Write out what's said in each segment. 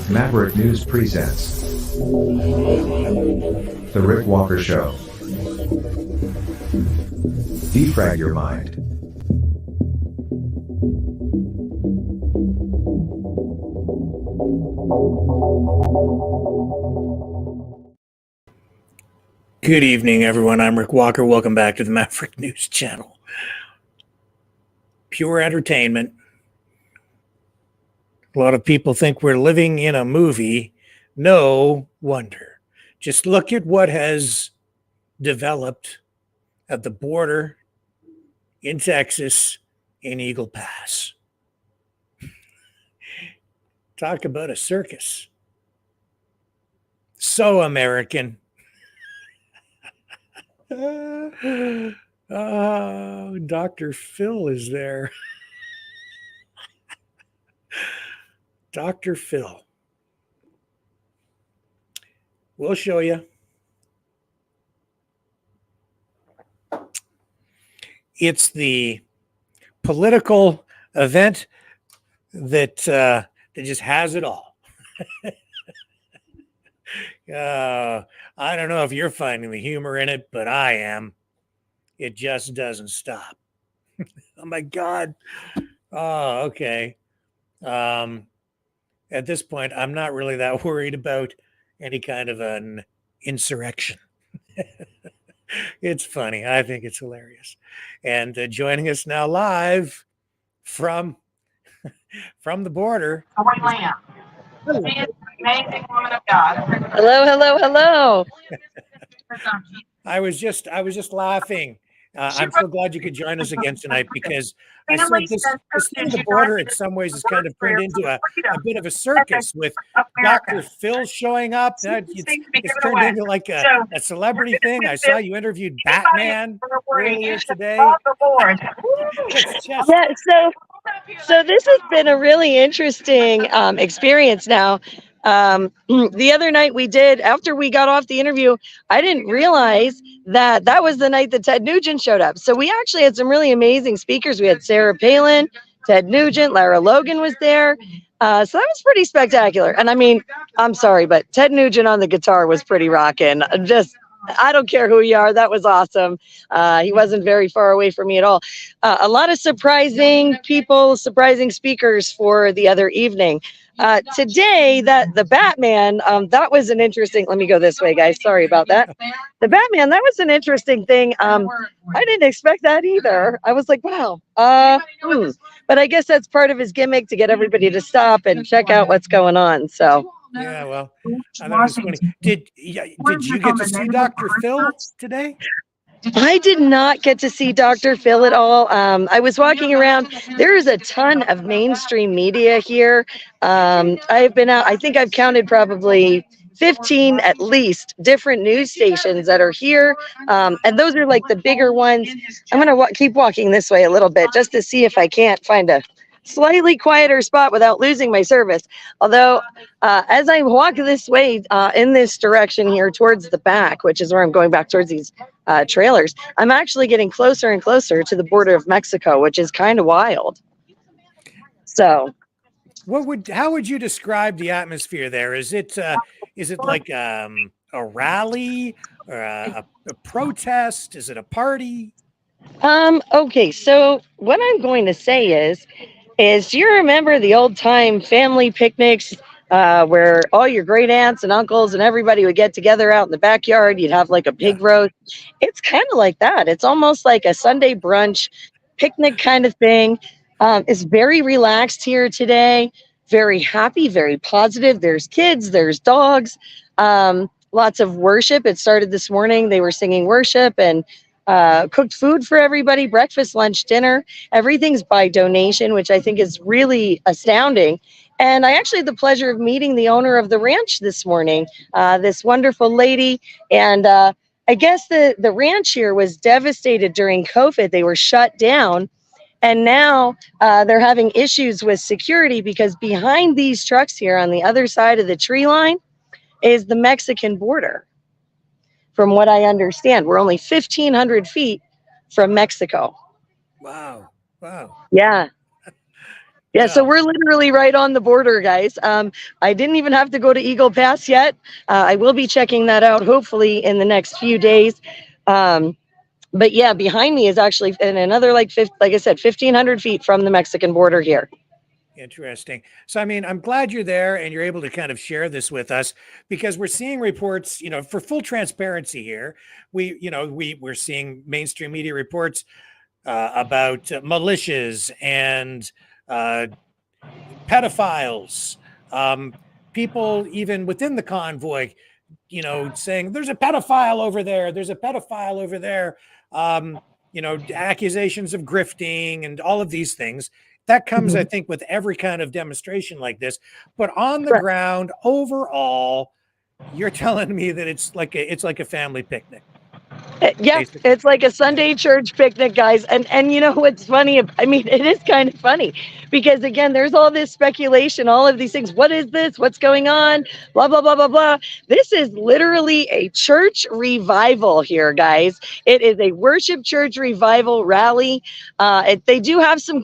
Maverick News presents The Rick Walker Show. Defrag your mind. Good evening, everyone. I'm Rick Walker. Welcome back to the Maverick News Channel. Pure entertainment. A lot of people think we're living in a movie. No wonder. Just look at what has developed at the border in Texas in Eagle Pass. Talk about a circus. So American. Dr. Phil is there. Dr. Phil. We'll show you. It's the political event that just has it all. I don't know if you're finding the humor in it, but I am. It just doesn't stop. Oh my God. Oh, okay. At this point, I'm not really that worried about any kind of an insurrection. It's funny. I think it's hilarious. And joining us now live from the border. She is an amazing woman of God. Hello, hello, hello. I was just laughing. I'm so glad you could join us again tonight, because I said this thing of the border in some ways has kind of turned into a bit of a circus with Dr. Phil showing up. It's turned into like a celebrity thing. I saw you interviewed Batman earlier today. So this has been a really interesting experience now. The other night after we got off the interview, I didn't realize that was the night that Ted Nugent showed up. So we actually had some really amazing speakers. We had Sarah Palin, Ted Nugent, Lara Logan was there. So that was pretty spectacular. And I mean, I'm sorry, but Ted Nugent on the guitar was pretty rocking. I don't care who you are. That was awesome. He wasn't very far away from me at all. A lot of surprising people, surprising speakers for the other evening. Today, the Batman, that was an interesting, let me go this way, guys. Sorry about that. The Batman, that was an interesting thing. I didn't expect that either. I was like, wow. But I guess that's part of his gimmick, to get everybody to stop and check out what's going on. So. Yeah, well, I thought it was funny. Did you get to see Dr. Phil today? I did not get to see Dr. Phil at all. I was walking around. There is a ton of mainstream media here. I've been out. I think I've counted probably 15 at least different news stations that are here. And those are like the bigger ones. I'm going to keep walking this way a little bit just to see if I can't find a slightly quieter spot without losing my service. Although, as I walk this way in this direction here towards the back, which is where I'm going back towards these trailers, I'm actually getting closer and closer to the border of Mexico, which is kind of wild. So, how would you describe the atmosphere there? Is it like a rally or a protest? Is it a party? Okay, so what I'm going to say is do you remember the old time family picnics where all your great aunts and uncles and everybody would get together out in the backyard? You'd have like a pig roast. It's kind of like that. It's almost like a Sunday brunch picnic kind of thing. It's very relaxed here today, very happy, very positive. There's kids, there's dogs, lots of worship. It started this morning. They were singing worship and cooked food for everybody, breakfast, lunch, dinner. Everything's by donation, which I think is really astounding. And I actually had the pleasure of meeting the owner of the ranch this morning, this wonderful lady. And I guess the ranch here was devastated during COVID. They were shut down. And now they're having issues with security because behind these trucks here on the other side of the tree line is the Mexican border. From what I understand, we're only 1,500 feet from Mexico. Wow. Yeah. Yeah, so we're literally right on the border, guys. I didn't even have to go to Eagle Pass yet. I will be checking that out hopefully in the next few days. But yeah, behind me is actually in another like I said, 1,500 feet from the Mexican border here. Interesting. So, I mean, I'm glad you're there and you're able to kind of share this with us because we're seeing reports, for full transparency here. We're seeing mainstream media reports about militias and pedophiles, people even within the convoy, saying there's a pedophile over there. There's a pedophile over there. Accusations of grifting and all of these things. That comes, I think, with every kind of demonstration like this. But on the ground, overall, you're telling me that it's like a family picnic. Yeah, basically. It's like a Sunday church picnic, guys. And you know what's funny? I mean, it is kind of funny because, again, there's all this speculation, all of these things. What is this? What's going on? Blah, blah, blah, blah, blah. This is literally a church revival here, guys. It is a worship church revival rally. They do have some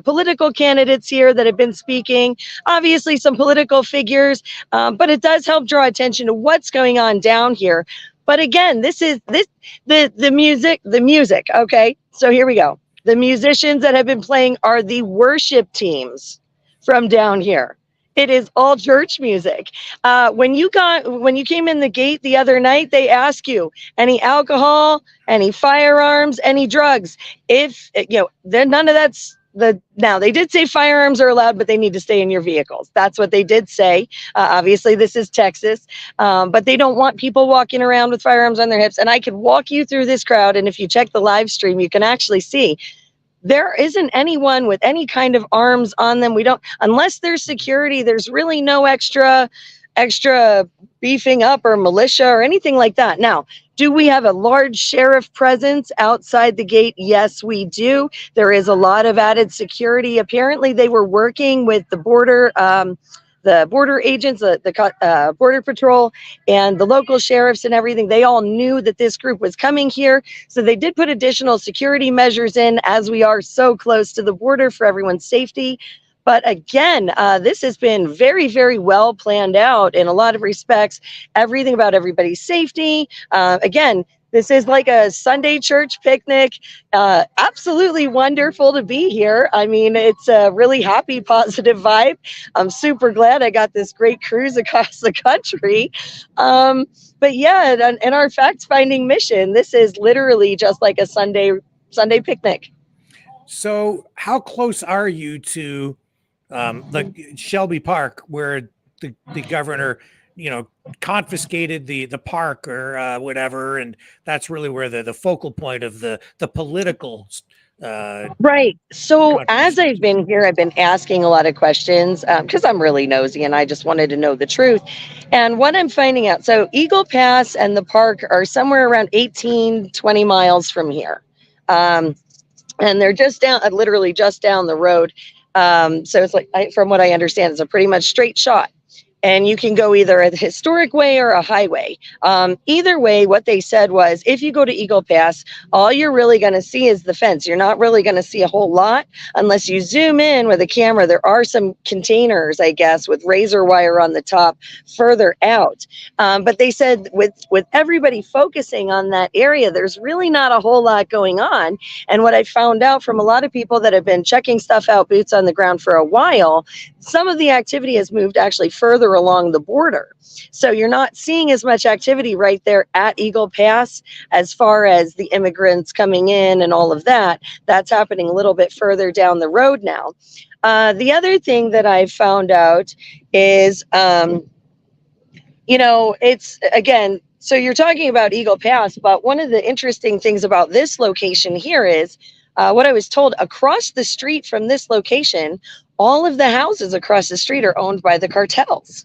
political candidates here that have been speaking, obviously some political figures, but it does help draw attention to what's going on down here. But again, the music. Okay, so here we go. The musicians that have been playing are the worship teams from down here. It is all church music. When you came in the gate the other night, they ask you any alcohol, any firearms, any drugs. If then none of that's. Now they did say firearms are allowed, but they need to stay in your vehicles. That's what they did say. Obviously, this is Texas, but they don't want people walking around with firearms on their hips. And I could walk you through this crowd, and if you check the live stream, you can actually see there isn't anyone with any kind of arms on them. We don't, unless there's security. There's really no extra beefing up or militia or anything like that. Now, do we have a large sheriff presence outside the gate? Yes, we do. There is a lot of added security. Apparently, they were working with the border agents, the border patrol, and the local sheriffs and everything. They all knew that this group was coming here, so they did put additional security measures in as we are so close to the border for everyone's safety. But again, this has been very, very well planned out in a lot of respects. Everything about everybody's safety. Again, this is like a Sunday church picnic. Absolutely wonderful to be here. I mean, it's a really happy, positive vibe. I'm super glad I got this great cruise across the country. But yeah, and our fact-finding mission, this is literally just like a Sunday picnic. So how close are you to the Shelby Park, where the governor, confiscated the park or whatever, and that's really where the focal point of the political. Right. So as I've been here, I've been asking a lot of questions because I'm really nosy and I just wanted to know the truth. And what I'm finding out, so Eagle Pass and the park are somewhere around 18, 20 miles from here. And they're literally just down the road. So it's like, from what I understand, it's a pretty much straight shot. And you can go either a historic way or a highway. Either way, what they said was, if you go to Eagle Pass, all you're really going to see is the fence. You're not really going to see a whole lot unless you zoom in with a camera. There are some containers, I guess, with razor wire on the top further out. But they said with everybody focusing on that area, there's really not a whole lot going on. And what I found out from a lot of people that have been checking stuff out, boots on the ground for a while, some of the activity has moved actually further along the border. So you're not seeing as much activity right there at Eagle Pass as far as the immigrants coming in and all of that. That's happening a little bit further down the road now. The other thing that I found out is, it's, again, so you're talking about Eagle Pass, but one of the interesting things about this location here is what I was told across the street from this location, all of the houses across the street are owned by the cartels.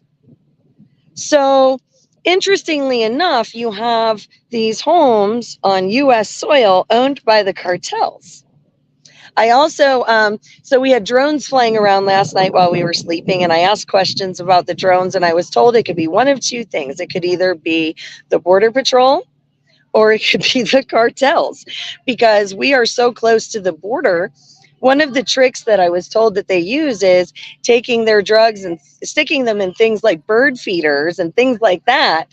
So interestingly enough, you have these homes on U.S. soil owned by the cartels. I also, so we had drones flying around last night while we were sleeping, and I asked questions about the drones, and I was told it could be one of two things. It could either be the Border Patrol or it could be the cartels, because we are so close to the border. one of the tricks that I was told that they use is taking their drugs and sticking them in things like bird feeders and things like that,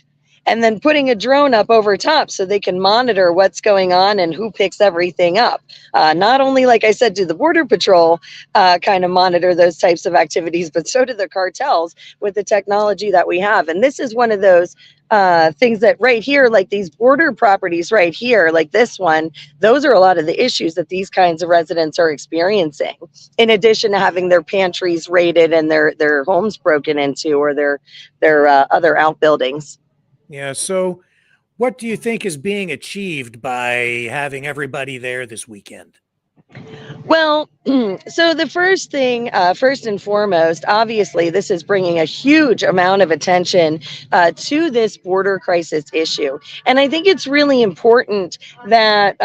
and then putting a drone up over top so they can monitor what's going on and who picks everything up. Not only, like I said, do the Border Patrol kind of monitor those types of activities, but so do the cartels with the technology that we have. And this is one of those things that right here, like these border properties right here, like this one, those are a lot of the issues that these kinds of residents are experiencing, in addition to having their pantries raided and their homes broken into, or their other outbuildings. Yeah. So what do you think is being achieved by having everybody there this weekend? Well, so the first thing, first and foremost, obviously, this is bringing a huge amount of attention to this border crisis issue. And I think it's really important that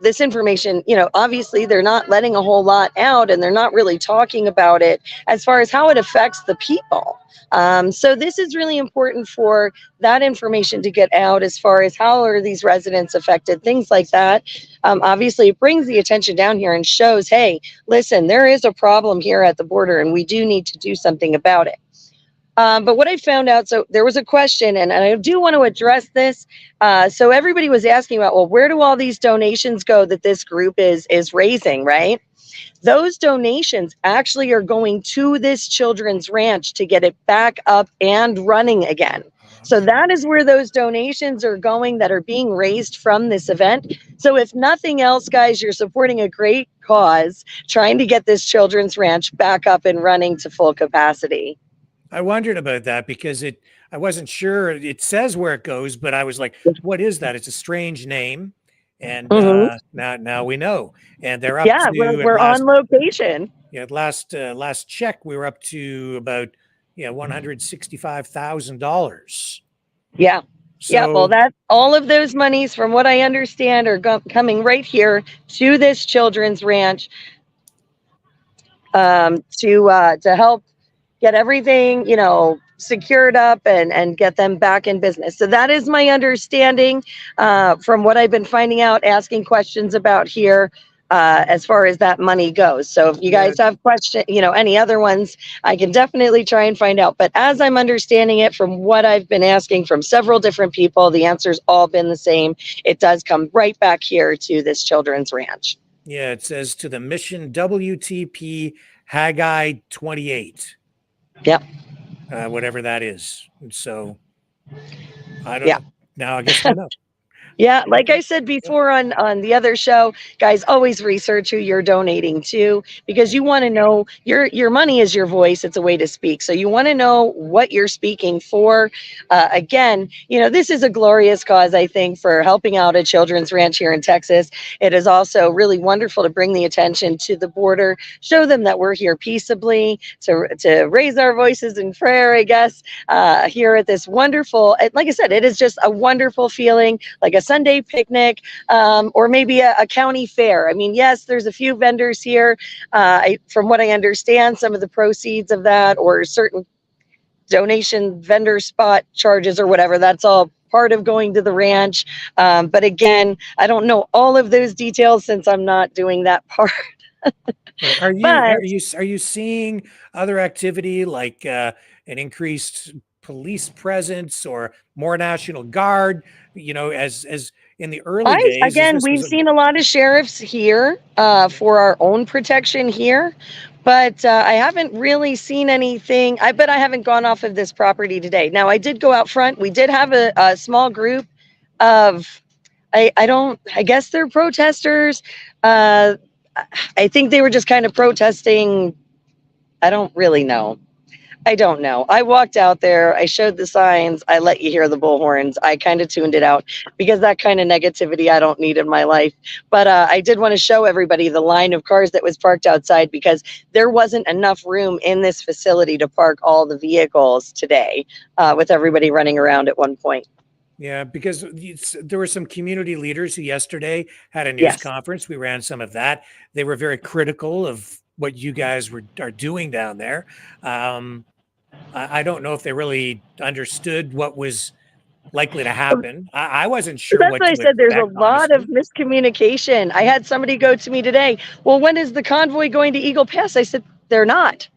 this information, obviously, they're not letting a whole lot out, and they're not really talking about it as far as how it affects the people. So this is really important for that information to get out as far as how are these residents affected, things like that. Obviously, it brings the attention down here and shows, hey, listen, there is a problem here at the border, and we do need to do something about it. But what I found out, so there was a question, and I do want to address this. So everybody was asking about, well, where do all these donations go that this group is raising, right? Those donations actually are going to this children's ranch to get it back up and running again. So that is where those donations are going that are being raised from this event. So if nothing else, guys, you're supporting a great cause, trying to get this children's ranch back up and running to full capacity. I wondered about that because I wasn't sure. It says where it goes, but I was like, what is that? It's a strange name. And now we know. And they're up to, we're on location. Yeah, last check, we were up to about $165,000. Yeah. So, yeah, well, that all of those monies, from what I understand, are coming right here to this children's ranch to help get everything, secured up and get them back in business. So that is my understanding from what I've been finding out, asking questions about here as far as that money goes. So if you guys have questions, any other ones, I can definitely try and find out. But as I'm understanding it from what I've been asking from several different people, the answer's all been the same. It does come right back here to this children's ranch. Yeah, it says to the mission WTP Haggai 28. Yep. Whatever that is. So I don't know. Now I guess I know. Yeah, like I said before on the other show, guys, always research who you're donating to, because you want to know your money is your voice. It's a way to speak. So you want to know what you're speaking for. Again, this is a glorious cause, I think, for helping out a children's ranch here in Texas. It is also really wonderful to bring the attention to the border, show them that we're here peaceably, to raise our voices in prayer, I guess, here at this wonderful, like I said, it is just a wonderful feeling, like a Sunday picnic, or maybe a county fair. I mean, yes, there's a few vendors here. From what I understand, some of the proceeds of that, or certain donation vendor spot charges or whatever, that's all part of going to the ranch. But again, I don't know all of those details since I'm not doing that part. Are you seeing other activity like an increased police presence or more National Guard? As in the early days. Again, we've seen a lot of sheriffs here for our own protection here, but I haven't really seen anything. But I haven't gone off of this property today. Now, I did go out front. We did have a small group of, I guess they're protesters. I think they were just kind of protesting. I don't really know. I don't know. I walked out there. I showed the signs. I let you hear the bullhorns. I kind of tuned it out because that kind of negativity I don't need in my life. But I did want to show everybody the line of cars that was parked outside, because there wasn't enough room in this facility to park all the vehicles today with everybody running around at one point. Yeah, because there were some community leaders who yesterday had a news conference. We ran some of that. They were very critical of what you guys are doing down there. I don't know if they really understood what was likely to happen. I wasn't sure That's what why I to said there's a expect, lot of honestly. miscommunication. I had somebody go to me today, well, when is the convoy going to Eagle Pass? I said, they're not.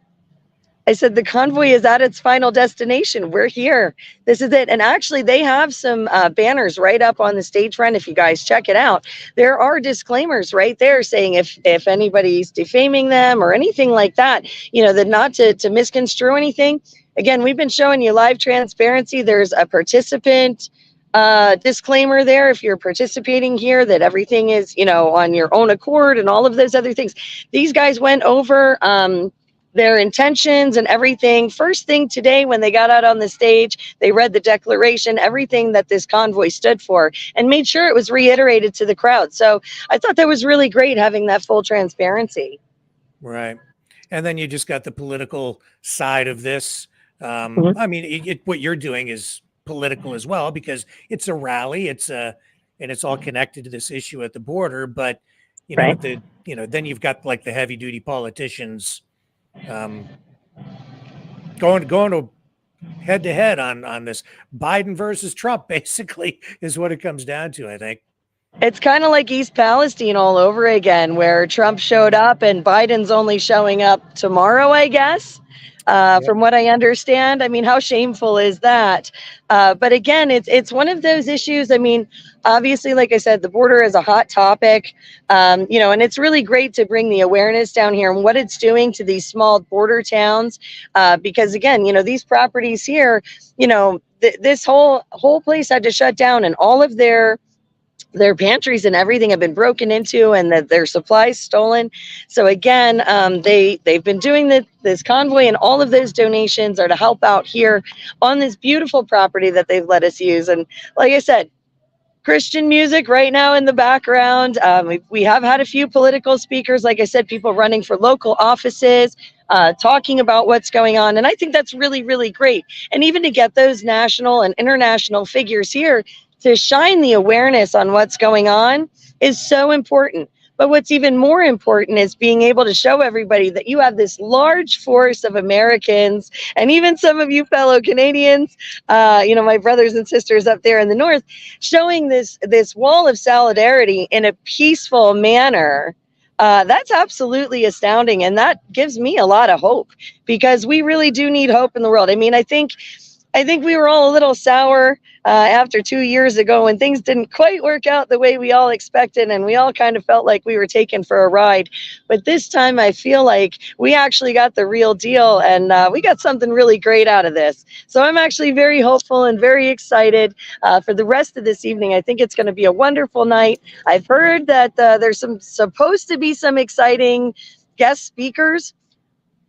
I said, the convoy is at its final destination. We're here. This is it. And actually, they have some banners right up on the stage front. If you guys check it out, there are disclaimers right there saying if anybody's defaming them or anything like that, that not to misconstrue anything. Again, we've been showing you live transparency. There's a participant disclaimer there if you're participating here, that everything is, on your own accord and all of those other things. These guys went over their intentions and everything. First thing today, when they got out on the stage, they read the declaration, everything that this convoy stood for, and made sure it was reiterated to the crowd. So I thought that was really great, having that full transparency. Right. And then you just got the political side of this. Mhm. I mean, what you're doing is political as well, because it's a rally. And it's all connected to this issue at the border. But Right. then you've got like the heavy duty politicians going to head to head on this. Biden versus Trump basically is what it comes down to, I think. It's kind of like East Palestine all over again, where Trump showed up and Biden's only showing up tomorrow, I guess. From what I understand. I mean, how shameful is that? But again, it's one of those issues. I mean, obviously, like I said, the border is a hot topic, and it's really great to bring the awareness down here and what it's doing to these small border towns. Because again, these properties here, this whole place had to shut down, and all of their pantries and everything have been broken into, and their supplies stolen. So again, they've been doing this convoy, and all of those donations are to help out here on this beautiful property that they've let us use. And like I said, Christian music right now in the background. We have had a few political speakers, like I said, people running for local offices, talking about what's going on. And I think that's really, really great. And even to get those national and international figures here to shine the awareness on what's going on is so important. But what's even more important is being able to show everybody that you have this large force of Americans, and even some of you fellow Canadians, my brothers and sisters up there in the north, showing this wall of solidarity in a peaceful manner. That's absolutely astounding. And that gives me a lot of hope, because we really do need hope in the world. I mean, I think we were all a little sour after 2 years ago when things didn't quite work out the way we all expected, and we all kind of felt like we were taken for a ride. But this time I feel like we actually got the real deal, and we got something really great out of this. So I'm actually very hopeful and very excited for the rest of this evening. I think it's going to be a wonderful night. I've heard that there's supposed to be some exciting guest speakers.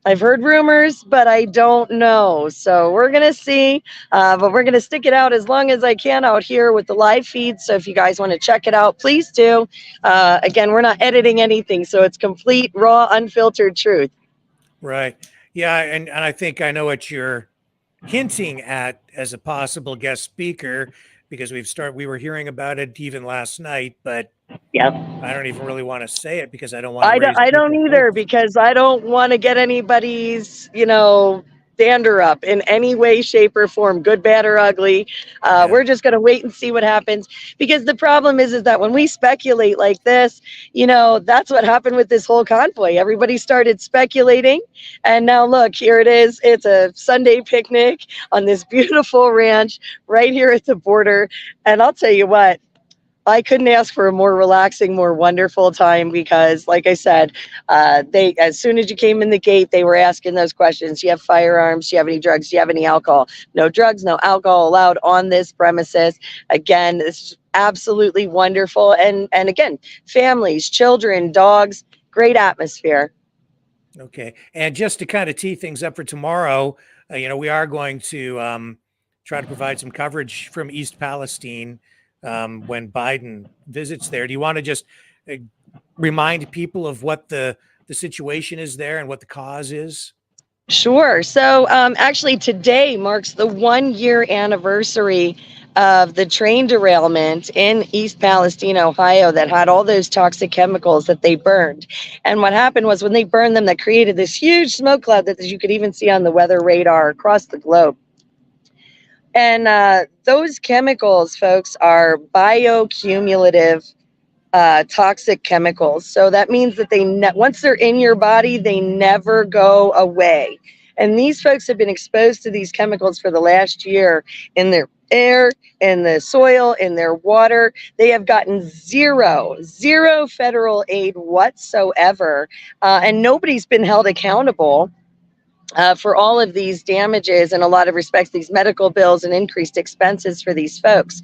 I've heard rumors, but I don't know. So we're going to see, but we're going to stick it out as long as I can out here with the live feed. So if you guys want to check it out, please do. Again, we're not editing anything, so it's complete, raw, unfiltered truth. Right. Yeah. And I think I know what you're hinting at as a possible guest speaker, because we were hearing about it even last night, but Yep. I don't even really want to say it because I don't want to. I don't either, because I don't want to get anybody's, dander up in any way, shape, or form, good, bad, or ugly. We're just going to wait and see what happens, because the problem is that when we speculate like this, that's what happened with this whole convoy. Everybody started speculating, and now look, here it is. It's a Sunday picnic on this beautiful ranch right here at the border. And I'll tell you what, I couldn't ask for a more relaxing, more wonderful time, because, like I said, as soon as you came in the gate, they were asking those questions. Do you have firearms? Do you have any drugs? Do you have any alcohol? No drugs, no alcohol allowed on this premises. Again, this is absolutely wonderful. And again, families, children, dogs, great atmosphere. Okay. And just to kind of tee things up for tomorrow, we are going to try to provide some coverage from East Palestine when Biden visits there. Do you want to just remind people of what the situation is there and what the cause is? Sure. So actually today marks the 1-year anniversary of the train derailment in East Palestine, Ohio, that had all those toxic chemicals that they burned. And what happened was, when they burned them, that created this huge smoke cloud that you could even see on the weather radar across the globe. And those chemicals, folks, are biocumulative toxic chemicals. So that means that once they're in your body, they never go away. And these folks have been exposed to these chemicals for the last year in their air, in the soil, in their water. They have gotten zero federal aid whatsoever. And nobody's been held accountable for all of these damages, in a lot of respects, these medical bills and increased expenses for these folks.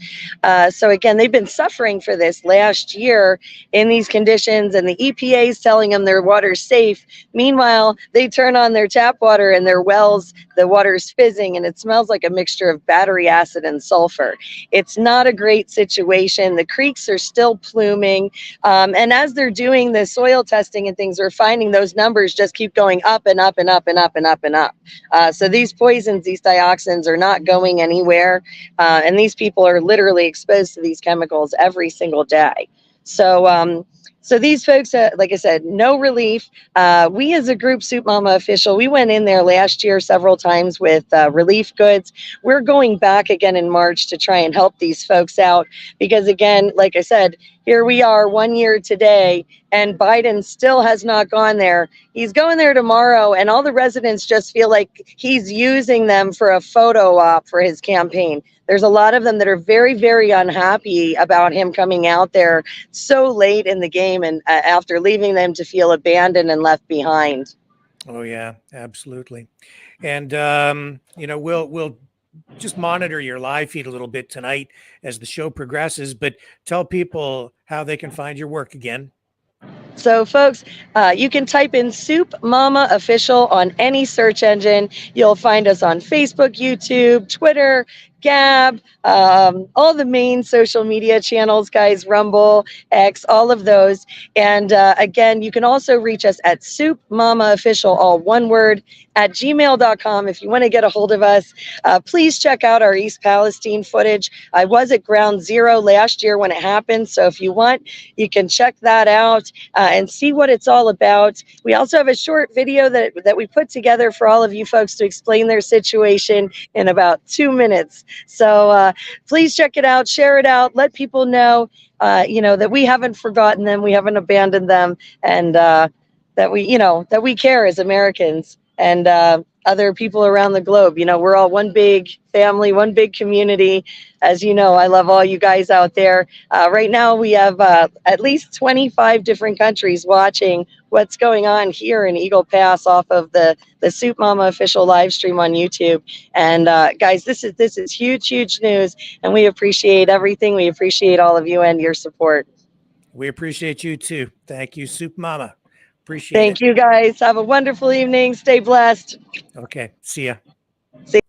So again, they've been suffering for this last year in these conditions, and the EPA is telling them their water's safe. Meanwhile, they turn on their tap water and their wells, the water's fizzing and it smells like a mixture of battery acid and sulfur. It's not a great situation. The creeks are still pluming. And as they're doing the soil testing and things, we're finding those numbers just keep going up and up and up and up and up and up. So these poisons, these dioxins, are not going anywhere. And these people are literally exposed to these chemicals every single day. So these folks, like I said, no relief. We as a group, Soup Mama Official, we went in there last year several times with relief goods. We're going back again in March to try and help these folks out because, again, like I said, here we are 1 year today, and Biden still has not gone there. He's going there tomorrow, and all the residents just feel like he's using them for a photo op for his campaign. There's a lot of them that are very, very unhappy about him coming out there so late in the game and after leaving them to feel abandoned and left behind. Oh, yeah, absolutely. And, we'll just monitor your live feed a little bit tonight as the show progresses, but tell people how they can find your work again. So, folks, you can type in Soup Mama Official on any search engine. You'll find us on Facebook, YouTube, Twitter, Gab, all the main social media channels, guys, Rumble, X, all of those. And again, you can also reach us at Soup Mama Official, all one word, at gmail.com. If you want to get a hold of us, please check out our East Palestine footage. I was at Ground Zero last year when it happened. So if you want, you can check that out and see what it's all about. We also have a short video that we put together for all of you folks to explain their situation in about 2 minutes. So please check it out, share it out, let people know, that we haven't forgotten them, we haven't abandoned them, and that we care as Americans and other people around the globe. We're all one big family, one big community. As you know, I love all you guys out there. Right now, we have at least 25 different countries watching what's going on here in Eagle Pass off of the Soup Mama Official live stream on YouTube. And guys, this is huge, huge news, and we appreciate everything. We appreciate all of you and your support. We appreciate you too. Thank you, Soup Mama. Appreciate it. Thank you, guys. Have a wonderful evening. Stay blessed. Okay. See ya. See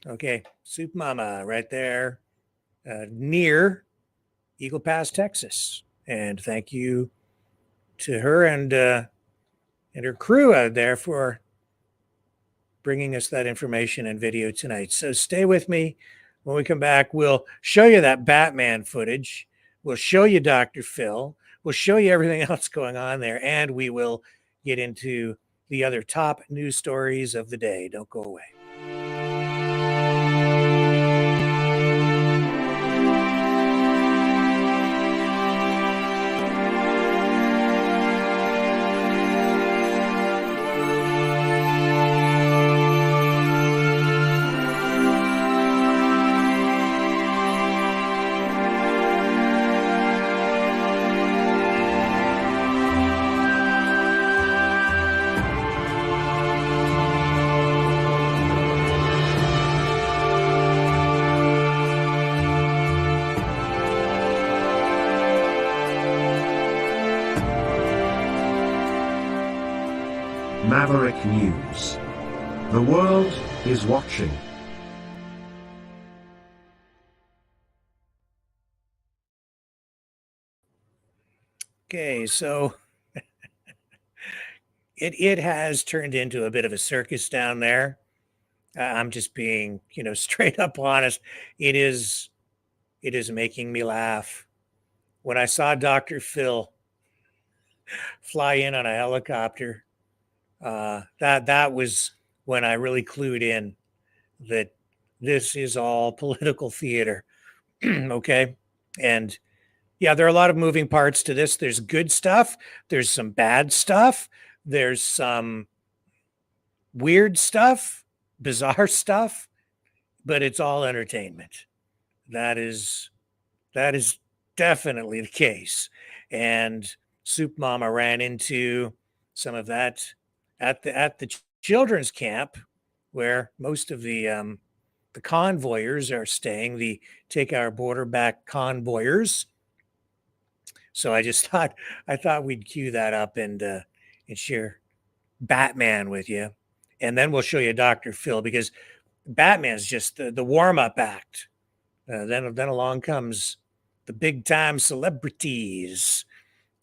Okay. Soup Mama right there near Eagle Pass, Texas. And thank you to her and her crew out there for bringing us that information and video tonight. So stay with me. When we come back, we'll show you that Batman footage. We'll show you Dr. Phil. We'll show you everything else going on there, and we will get into the other top news stories of the day. Don't go away. Maverick News. The world is watching. Okay, so it has turned into a bit of a circus down there. I'm just being, straight up honest. It is making me laugh. When I saw Dr. Phil fly in on a helicopter, that was when I really clued in that this is all political theater. Okay. And yeah, there are a lot of moving parts to this. There's good stuff, there's some bad stuff, there's some weird stuff, bizarre stuff, but it's all entertainment. That is definitely the case. And Soup Mama ran into some of that at the children's camp, where most of the convoyers are staying, the Take Our Border Back convoyers. So I thought we'd cue that up and share Batman with you, and then we'll show you Dr. Phil, because Batman's just the warm up act. Then along comes the big time celebrities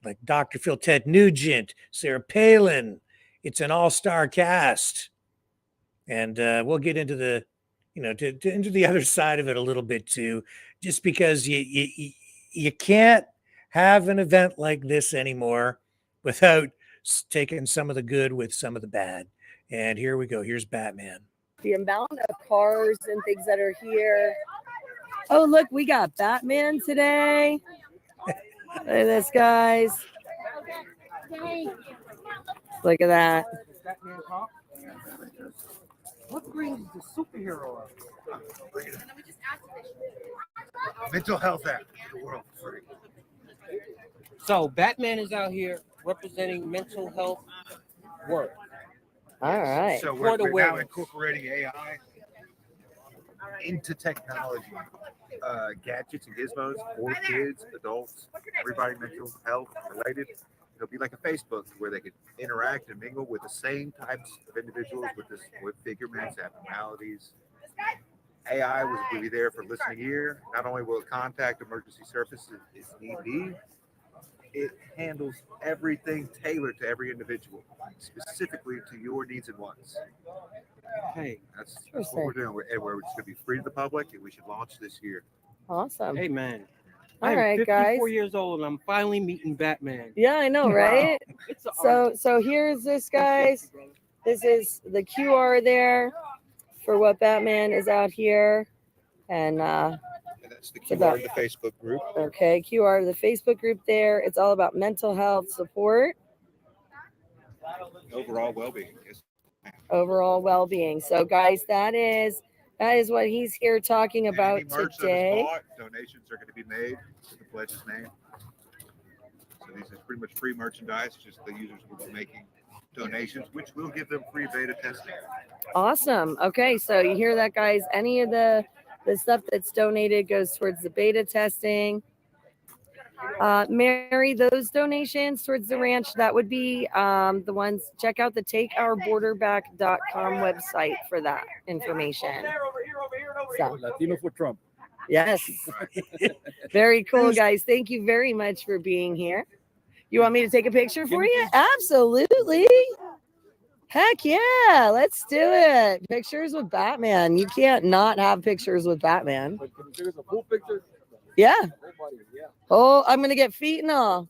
like Dr. Phil, Ted Nugent, Sarah Palin. It's an all-star cast, and we'll get into the into the other side of it a little bit too, just because you can't have an event like this anymore without taking some of the good with some of the bad. And here we go. Here's Batman. The amount of cars and things that are here. Oh, look, we got Batman today. Look at this, guys. Look at that. What brings the superhero up? Mental Health Act. The world free. So Batman is out here representing mental health work. All right. So we're now incorporating AI into technology, gadgets and gizmos for kids, adults, everybody mental health related. It'll be like a Facebook where they could interact and mingle with the same types of individuals with figurements, abnormalities. AI will be there for listening ear. Not only will it contact emergency services if need be, it handles everything tailored to every individual, specifically to your needs and wants. Hey, that's what we're doing. We're just going to be free to the public, and we should launch this year. Awesome. Hey, man. All right, guys. I'm 54 years old, and I'm finally meeting Batman. Yeah, I know, right? So here's this, guys. This is the QR there for what Batman is out here. And that's the QR of the Facebook group. Okay, QR of the Facebook group there. It's all about mental health support. Overall well-being. Yes. Overall well-being. So, guys, that is what he's here talking about today. Donations are going to be made in the pledge's name. So these are pretty much free merchandise. Just the users will be making donations, which will give them free beta testing. Awesome. Okay, so you hear that, guys? Any of the stuff that's donated goes towards the beta testing. Mary, those donations towards the ranch, that would be the ones. Check out the takeourborderback.com website for that information. So, Latino for Trump. Yes. Very cool, guys. Thank you very much for being here. You want me to take a picture for you? Absolutely. Heck yeah. Let's do it. Pictures with Batman. You can't not have pictures with Batman. But can you give us a full picture? Yeah. Oh, I'm going to get feet and all.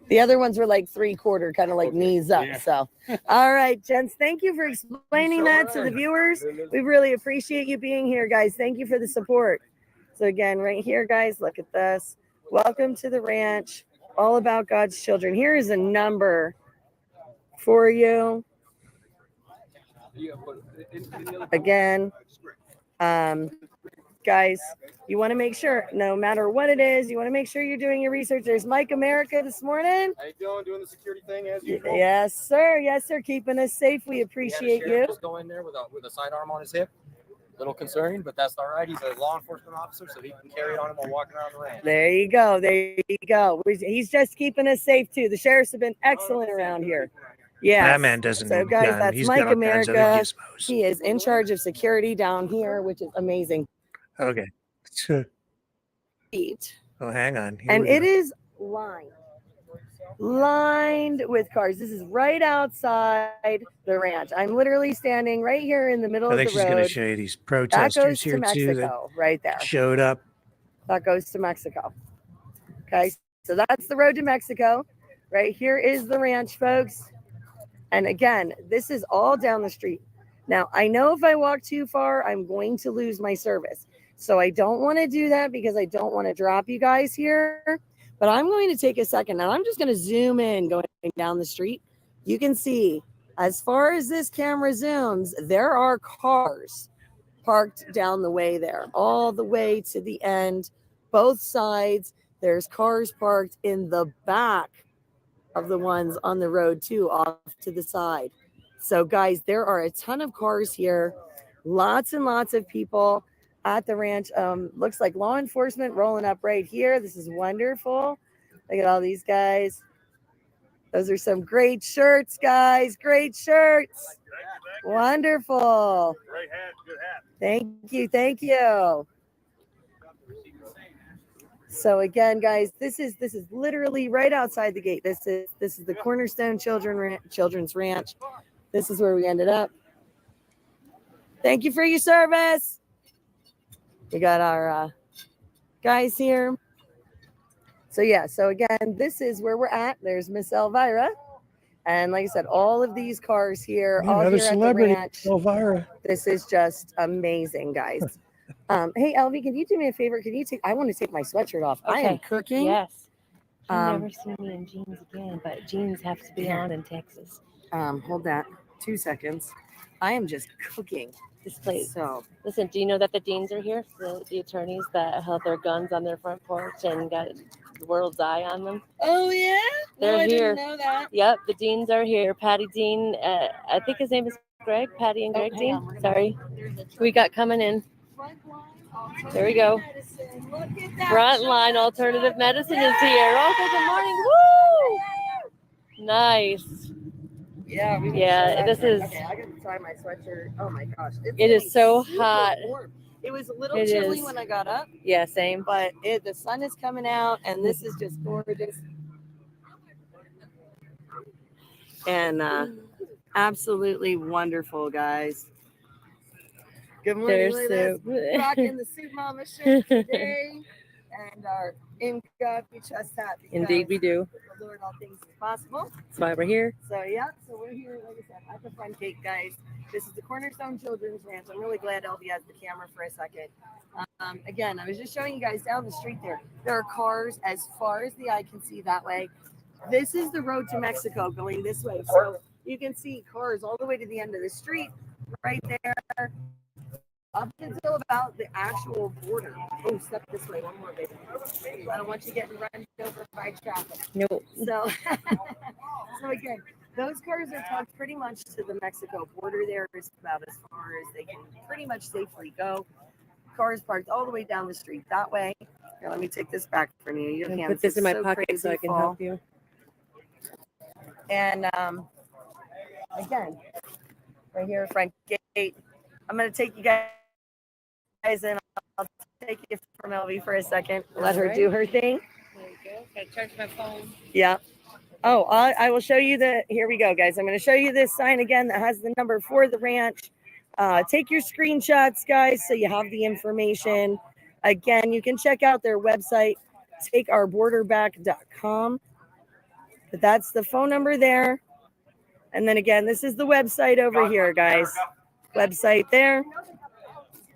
The other ones were like 3/4, kind of like knees up. Yeah. So, all right, gents, thank you for explaining that to the viewers. We really appreciate you being here, guys. Thank you for the support. So again, right here, guys, look at this. Welcome to the ranch. All about God's children. Here is a number for you. Again, guys, you want to make sure, no matter what it is, you want to make sure you're doing your research. There's Mike America this morning. How you doing the security thing as usual? Yes, sir. Yes, sir. Keeping us safe. We appreciate you. Just go in there with a sidearm on his hip. Little concerning, but that's all right. He's a law enforcement officer, so he can carry it on him while walking around the ranch. There you go. There you go. He's just keeping us safe too. The sheriffs have been excellent around here. Yeah. Batman doesn't. So, guys, gun. that's He's Mike got America. He is in charge of security down here, which is amazing. Okay. Oh, hang on. Here and it is lined with cars. This is right outside the ranch. I'm literally standing right here in the middle of the road. I think she's going to show you these protesters here Mexico, too. That right there. Showed up. That goes to Mexico. Okay, so that's the road to Mexico. Right here is the ranch, folks. And again, this is all down the street. Now, I know if I walk too far, I'm going to lose my service. So I don't want to do that because I don't want to drop you guys here. But I'm going to take a second and I'm just going to zoom in going down the street. You can see as far as this camera zooms, there are cars parked down the way there, all the way to the end, both sides. There's cars parked in the back of the ones on the road too, off to the side. So guys, there are a ton of cars here, lots and lots of people at the ranch. Looks like law enforcement rolling up right here. This is wonderful. Look at all these guys. Those are some great shirts, guys. Great shirts. Wonderful. Great hat, good hat. Thank you. Thank you. So again, guys, this is literally right outside the gate. This is the Cornerstone Children's Ranch. This is where we ended up. Thank you for your service. We got our guys here. So yeah, so again, this is where we're at. There's Miss Elvira. And like I said, all of these cars here, all Another here celebrity, at the ranch. Elvira. This is just amazing, guys. Hey, Elvie, can you do me a favor? I want to take my sweatshirt off. I am cooking. Yes. You'll Um, never see me in jeans again, but jeans have to be on in Texas. Hold that 2 seconds. I am just cooking. This place. So Listen, do you know that the deans are here? The attorneys that held their guns on their front porch and got the world's eye on them? oh yeah? They're I here. didn't know that. Yep, the deans are here. Patty Dean, I think his name is Greg. Patty and Greg hang Dean. on, we're gonna- Sorry. We got coming in. There we go. Look at that. Frontline Alternative Medicine is here. Oh, good morning. Woo! Nice. Yeah, we can Yeah, show that this thing. is- Okay, I gotta try my sweatshirt. Oh my gosh, it's It is getting so super hot. warm. It was a little It chilly is. when I got up, Yeah, same. but the sun is coming out, and this is just gorgeous. And absolutely wonderful, guys. Good morning, There's Lila. soup. Rocking the Soup Mama shirt today, and our Coffee chest hat. Indeed, we do. With the Lord, all things is possible. That's why we're here. So yeah, so we're here, like I said, at the front gate, guys. This is the Cornerstone Children's Ranch. I'm really glad Elvie has the camera for a second. Again, I was just showing you guys down the street there. There are cars as far as the eye can see that way. This is the road to Mexico going this way. So you can see cars all the way to the end of the street right there. Up until about the actual border. Oh, step this way, one more, baby. I don't want you getting run over by traffic. Nope. So, so again, those cars are parked pretty much to the Mexico border. There is about as far as they can pretty much safely go. Cars parked all the way down the street that way. Here, let me take this back from you. Your And hands put this are in my so pocket crazy so I can full. help you. And again, right here, front gate. I'm gonna take you guys in. I'll take you from Elvie for a second. Let her do her thing. There you go. Gotta charge my phone. Yeah. Oh, I will show you here we go, guys. I'm going to show you this sign again that has the number for the ranch. Take your screenshots, guys, so you have the information. Again, you can check out their website, takeourborderback.com. But that's the phone number there. And then again, this is the website over here, guys. Website there.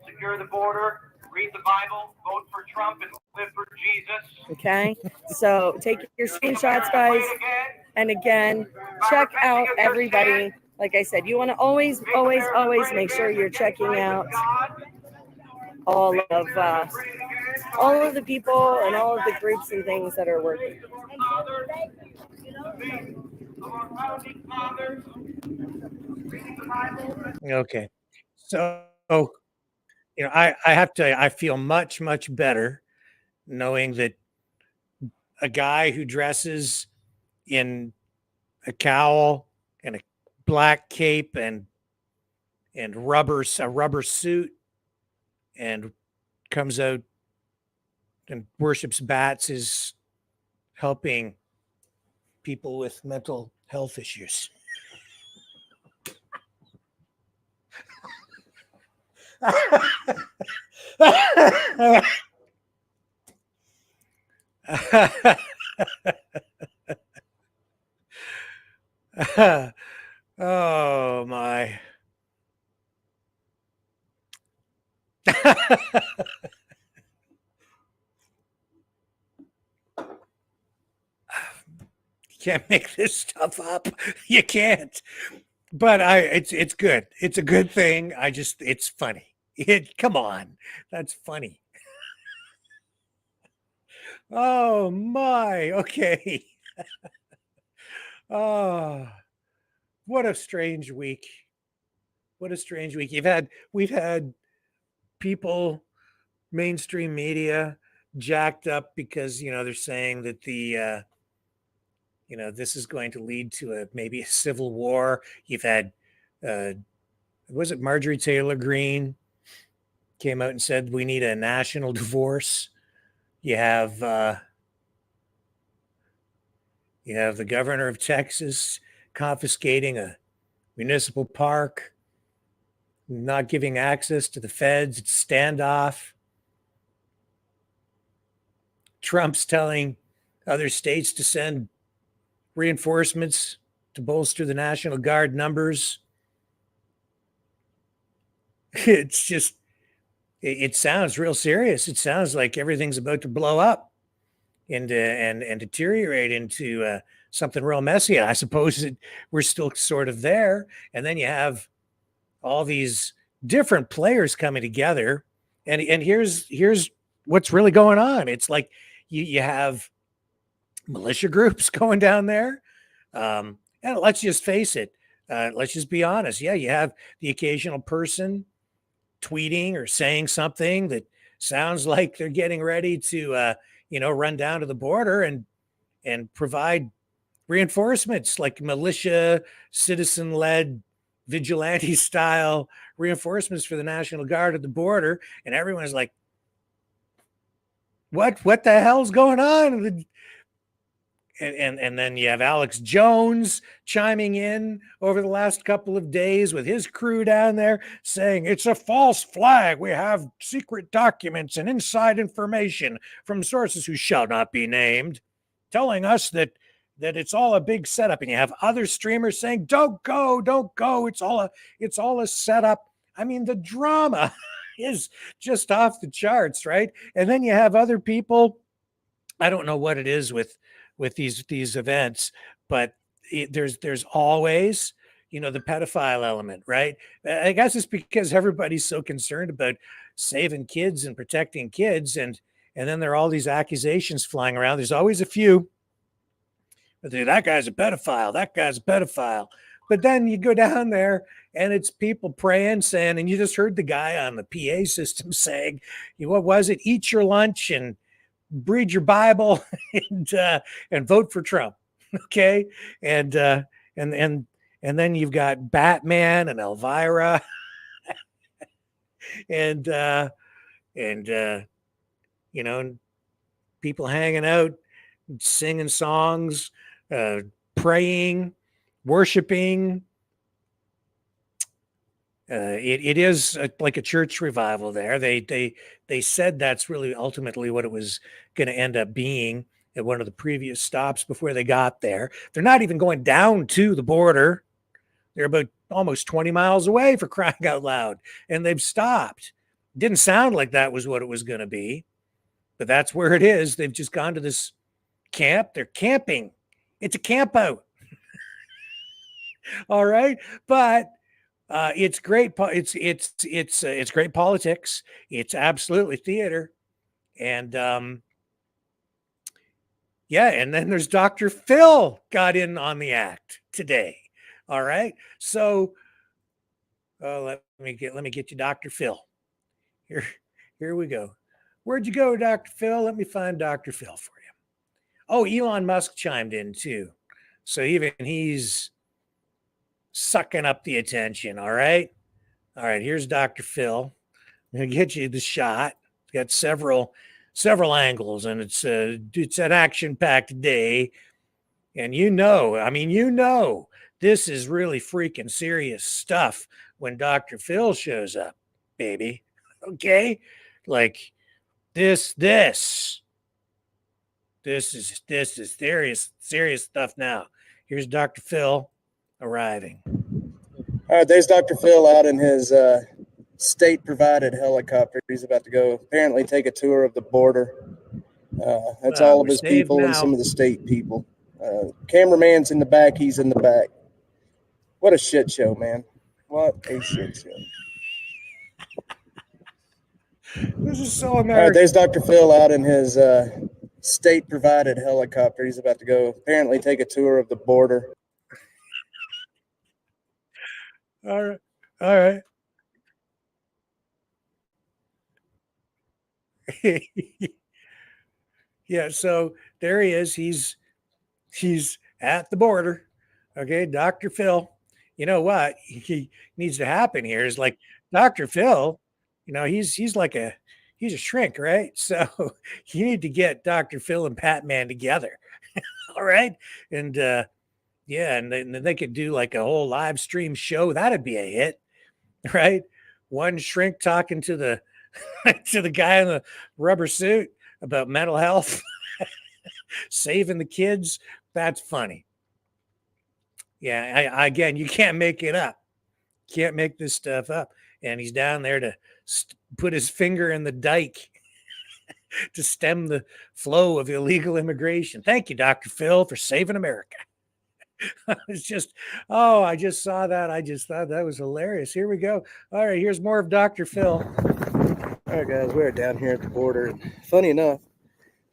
Secure the border, read the Bible, vote for Trump, and live for Jesus. Okay. So take your screenshots, guys. And again, check out everybody. Like I said, you want to always make sure you're checking out all of the people and all of the groups and things that are working. Okay. So, you know, I have to, I feel much, much better knowing that a guy who dresses in a cowl and a black cape and a rubber suit and comes out and worships bats is helping people with mental health issues. Oh my. You can't make this stuff up. You can't. But it's good. It's a good thing. It's funny. Come on. That's funny. Oh my. Okay. Oh, what a strange week. What a strange week. We've had people, mainstream media, jacked up because they're saying that this is going to lead to maybe a civil war. You've had was it Marjorie Taylor Greene came out and said we need a national divorce. You have the governor of Texas confiscating a municipal park, not giving access to the feds. It's standoff. Trump's telling other states to send reinforcements to bolster the National Guard numbers. It's just, it sounds real serious. It sounds like everything's about to blow up and deteriorate into something real messy. I suppose we're still sort of there. And then you have all these different players coming together. And here's what's really going on. It's like you have militia groups going down there. And let's just face it. Let's just be honest. Yeah, you have the occasional person tweeting or saying something that sounds like they're getting ready to, run down to the border and provide reinforcements, like militia, citizen-led, vigilante style reinforcements for the National Guard at the border. And everyone's like, what the hell's going on? And then you have Alex Jones chiming in over the last couple of days with his crew down there saying it's a false flag. We have secret documents and inside information from sources who shall not be named, telling us that it's all a big setup. And you have other streamers saying, don't go. It's all a setup. I mean, the drama is just off the charts, right? And then you have other people. I don't know what it is with these events, but there's always the pedophile element, right? I guess it's because everybody's so concerned about saving kids and protecting kids, and then there are all these accusations flying around. There's always a few. That guy's a pedophile. That guy's a pedophile. But then you go down there and it's people praying, saying, and you just heard the guy on the PA system saying, what was it? Eat your lunch and read your Bible and vote for Trump. Okay. And then you've got Batman and Elvira and people hanging out, singing songs, praying, worshiping. It is like a church revival there. They said that's really ultimately what it was going to end up being at one of the previous stops before they got there. They're not even going down to the border. They're about almost 20 miles away, for crying out loud, and they've stopped. Didn't sound like that was what it was going to be, but that's where it is. They've just gone to this camp. They're camping. It's a camp out. All right, but it's great. It's great politics. It's absolutely theater, and and then there's Dr. Phil got in on the act today. All right, so let me get you Dr. Phil. Here we go. Where'd you go, Dr. Phil? Let me find Dr. Phil for you. Oh, Elon Musk chimed in too, so even he's sucking up the attention. All right. Here's Dr. Phil. I'm gonna get you the shot. It's got several angles, and it's an action-packed day. And this is really freaking serious stuff when Dr. Phil shows up, baby. Okay, like this is serious stuff now. Here's Dr. Phil arriving. All right, there's Dr. Phil out in his state-provided helicopter. He's about to go apparently take a tour of the border. That's all of his people and some of the state people. Cameraman's in the back. He's in the back. What a shit show, man. What a shit show. This is so American. All right, there's Dr. Phil out in his state-provided helicopter. He's about to go apparently take a tour of the border. All right. All right. Yeah, so there he is. He's at the border. Okay, Dr. Phil. You know what he needs to happen here is like Dr. Phil, you know, he's like he's a shrink, right? So you need to get Dr. Phil and Pat-Man together. All right. And yeah, and then they could do like a whole live stream show. That'd be a hit, right? One shrink talking to the to the guy in the rubber suit about mental health, saving the kids. That's funny. Yeah, again, you can't make it up. Can't make this stuff up. And he's down there to put his finger in the dike to stem the flow of illegal immigration. Thank you, Dr. Phil, for saving America. It's just, oh, I just saw that. I just thought that was hilarious. Here we go. All right, here's more of Dr. Phil. All right, guys, we're down here at the border. And funny enough,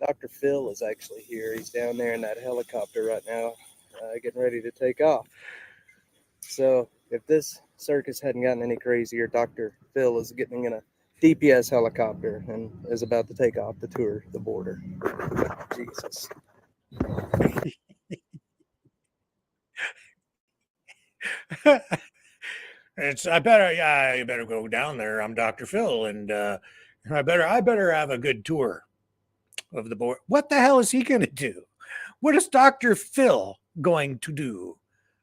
Dr. Phil is actually here. He's down there in that helicopter right now, getting ready to take off. So if this circus hadn't gotten any crazier, Dr. Phil is getting in a DPS helicopter and is about to take off to tour the border. Jesus. I better go down there. I'm Dr. Phil, and I better have a good tour of the board. What the hell is he going to do? What is Dr. Phil going to do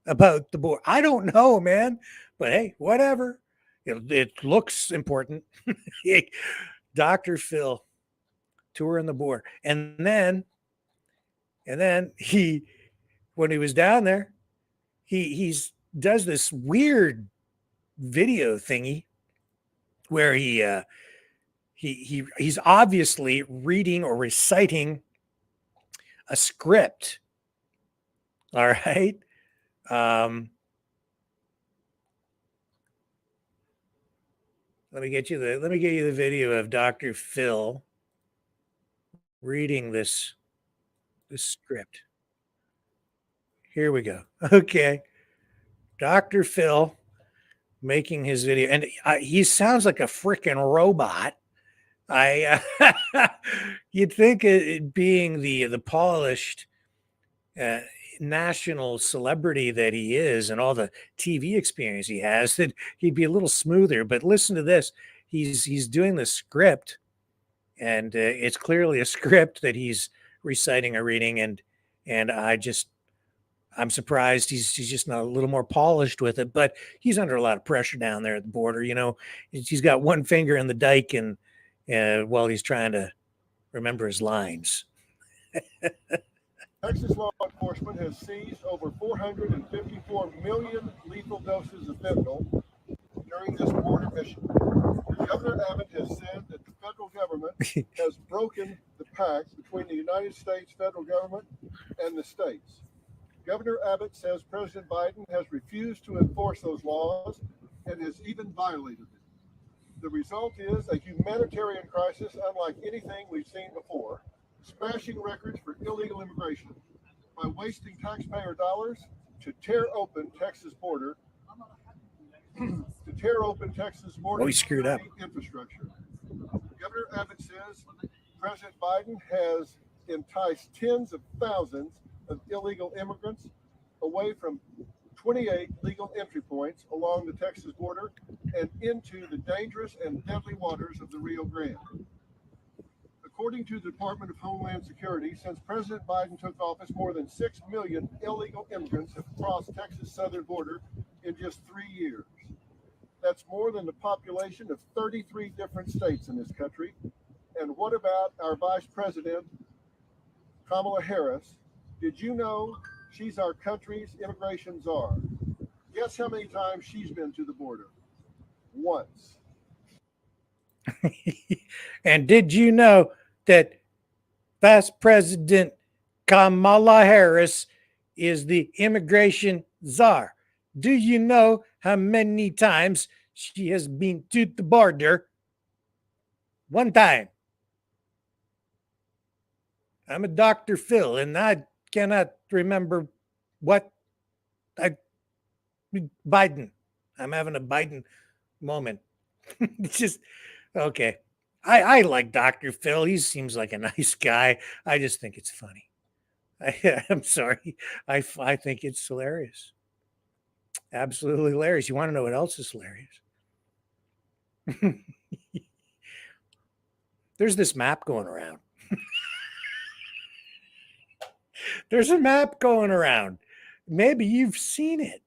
about the board? I don't know, man. But hey, whatever. It looks important. Dr. Phil touring the board, and then he, when he was down there, he's does this weird video thingy where he's obviously reading or reciting a script. All right. Let me get you the video of Dr. Phil reading this script. Here we go. Okay. Dr. Phil making his video, and he sounds like a freaking robot. You'd think it being the polished national celebrity that he is and all the TV experience he has, that he'd be a little smoother. But listen to this. He's doing the script, and it's clearly a script that he's reciting or reading, and I'm surprised he's just not a little more polished with it, but he's under a lot of pressure down there at the border. You know, he's got one finger in the dike, and while he's trying to remember his lines. Texas law enforcement has seized over 454 million lethal doses of fentanyl during this border mission. Governor Abbott has said that the federal government has broken the pact between the United States federal government and the states. Governor Abbott says President Biden has refused to enforce those laws and has even violated them. The result is a humanitarian crisis unlike anything we've seen before, smashing records for illegal immigration by wasting taxpayer dollars to tear open Texas border Oh, he screwed up. Infrastructure. Governor Abbott says President Biden has enticed tens of thousands of illegal immigrants away from 28 legal entry points along the Texas border and into the dangerous and deadly waters of the Rio Grande. According to the Department of Homeland Security, since President Biden took office, more than 6 million illegal immigrants have crossed Texas' southern border in just 3 years. That's more than the population of 33 different states in this country. And what about our Vice President, Kamala Harris? Did you know she's our country's immigration czar? Guess how many times she's been to the border? Once. And did you know that Vice President Kamala Harris is the immigration czar? Do you know how many times she has been to the border? One time. I'm a Dr. Phil, and I cannot remember what Biden. I'm having a Biden moment. It's just okay. I like Dr. Phil. He seems like a nice guy. I just think it's funny. I'm sorry. I think it's hilarious. Absolutely hilarious. You want to know what else is hilarious? There's this map going around. There's a map going around. Maybe you've seen it.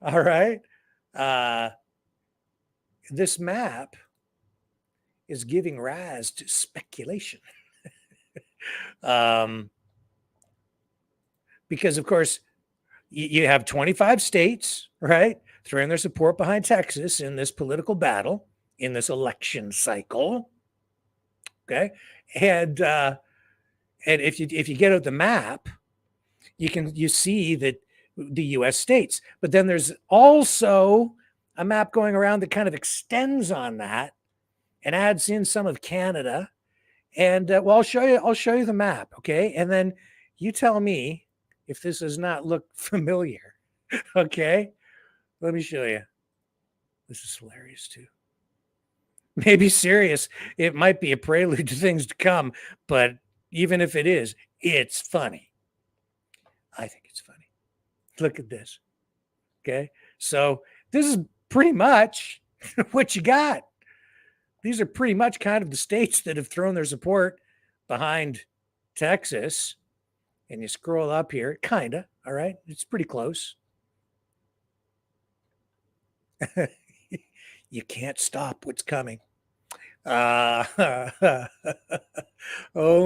All right. This map is giving rise to speculation. Because, of course, you have 25 states, right, throwing their support behind Texas in this political battle, in this election cycle. Okay. And if you get out the map, you see that the U.S. states, but then there's also a map going around that kind of extends on that and adds in some of Canada. And well, I'll show you the map, okay? And then you tell me if this does not look familiar, okay? Let me show you. This is hilarious too. Maybe serious. It might be a prelude to things to come, but even if it is, it's funny. I think it's funny. Look at this. Okay. So this is pretty much what you got. These are pretty much kind of the states that have thrown their support behind Texas. And you scroll up here, kind of. All right. It's pretty close. You can't stop what's coming. Oh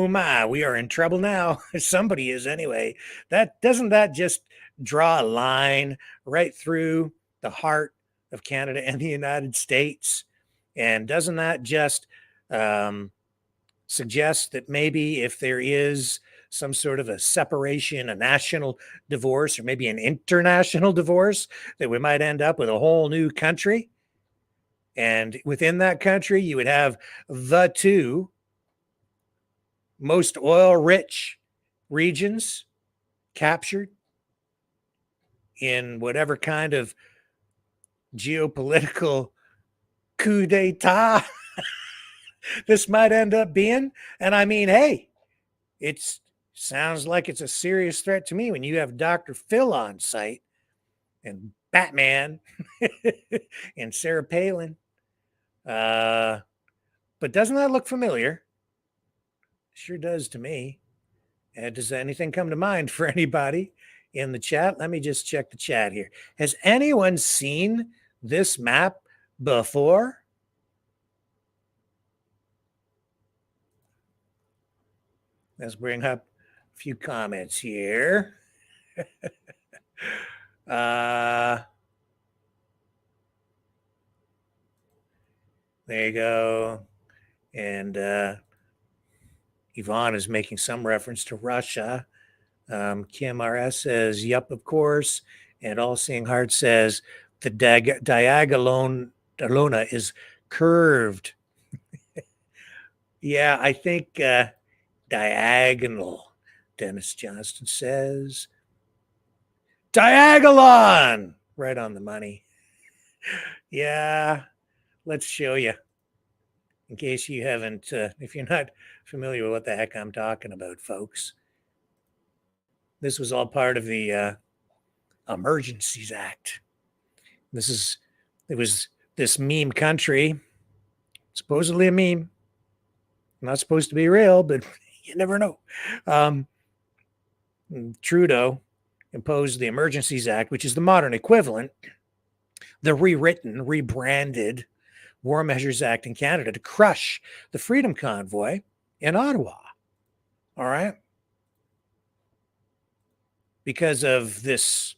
my, we are in trouble now. Somebody is anyway. Doesn't that just draw a line right through the heart of Canada and the United States? And doesn't that just suggest that maybe if there is some sort of a separation, a national divorce, or maybe an international divorce, that we might end up with a whole new country? And within that country, you would have the two most oil-rich regions captured in whatever kind of geopolitical coup d'etat this might end up being. And I mean, hey, it sounds like it's a serious threat to me when you have Dr. Phil on site and Batman and Sarah Palin. But doesn't that look familiar? Sure does to me. Does anything come to mind for anybody in the chat? Let me just check the chat here. Has anyone seen this map before? Let's bring up a few comments here. There you go. And Yvonne is making some reference to Russia. Kim RS says, yup, of course. And All Seeing Heart says, the diagonal is curved. Yeah, I think diagonal. Dennis Johnston says, diagolon. Right on the money. Yeah, let's show you. In case you haven't, if you're not familiar with what the heck I'm talking about, folks. This was all part of the Emergencies Act. It was this meme country, supposedly a meme, not supposed to be real, but you never know. Trudeau imposed the Emergencies Act, which is the modern equivalent, the rewritten, rebranded War Measures Act in Canada, to crush the Freedom Convoy in Ottawa. All right. Because of this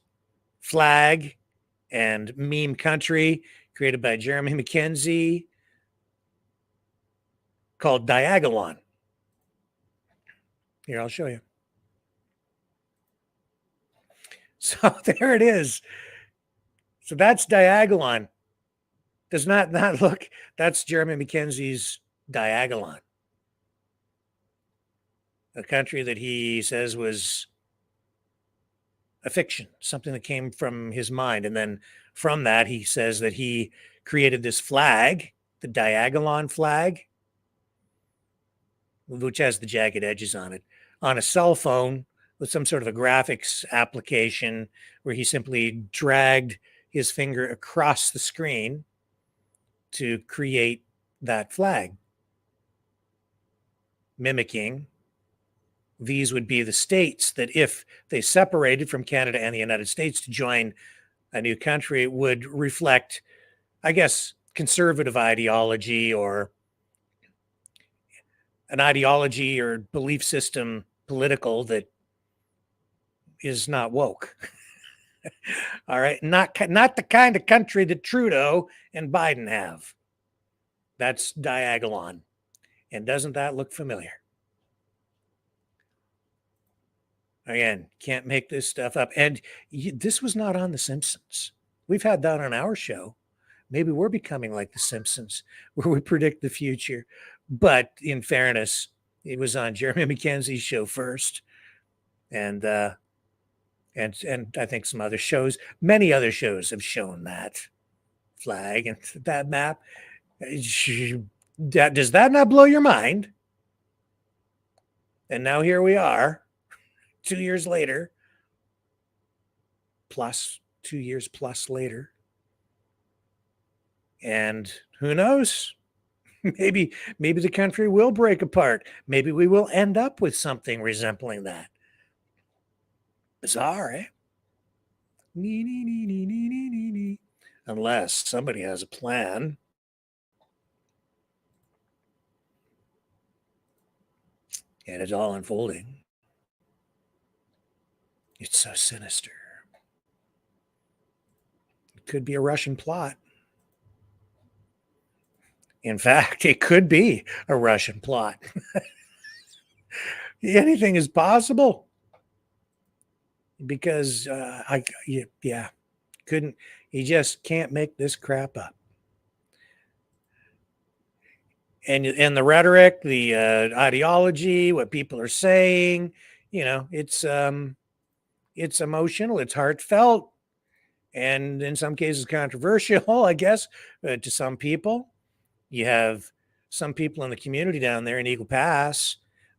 flag and meme country created by Jeremy McKenzie called Diagolon. Here, I'll show you. So there it is. So that's Diagolon. Does not look, that's Jeremy McKenzie's Diagolon. A country that he says was a fiction, something that came from his mind. And then from that, he says that he created this flag, the Diagolon flag, which has the jagged edges on it, on a cell phone with some sort of a graphics application where he simply dragged his finger across the screen to create that flag, mimicking these would be the states that if they separated from Canada and the United States to join a new country, it would reflect, I guess, conservative ideology or an ideology or belief system political that is not woke. All right. Not the kind of country that Trudeau and Biden have. That's Diagolon. And doesn't that look familiar? Again, can't make this stuff up. And this was not on The Simpsons. We've had that on our show. Maybe we're becoming like The Simpsons, where we predict the future. But in fairness, it was on Jeremy McKenzie's show first. And I think some other shows, many other shows have shown that flag and that map. Does that not blow your mind? And now here we are, 2 years later, plus 2 years plus later. And who knows? Maybe the country will break apart. Maybe we will end up with something resembling that. Bizarre, eh? Unless somebody has a plan. And it's all unfolding. It's so sinister. It could be a Russian plot. In fact, it could be a Russian plot. Anything is possible. Because you just can't make this crap up. And the rhetoric, the ideology, what people are saying, it's emotional, it's heartfelt, and in some cases controversial, I guess, to some people. You have some people in the community down there in Eagle Pass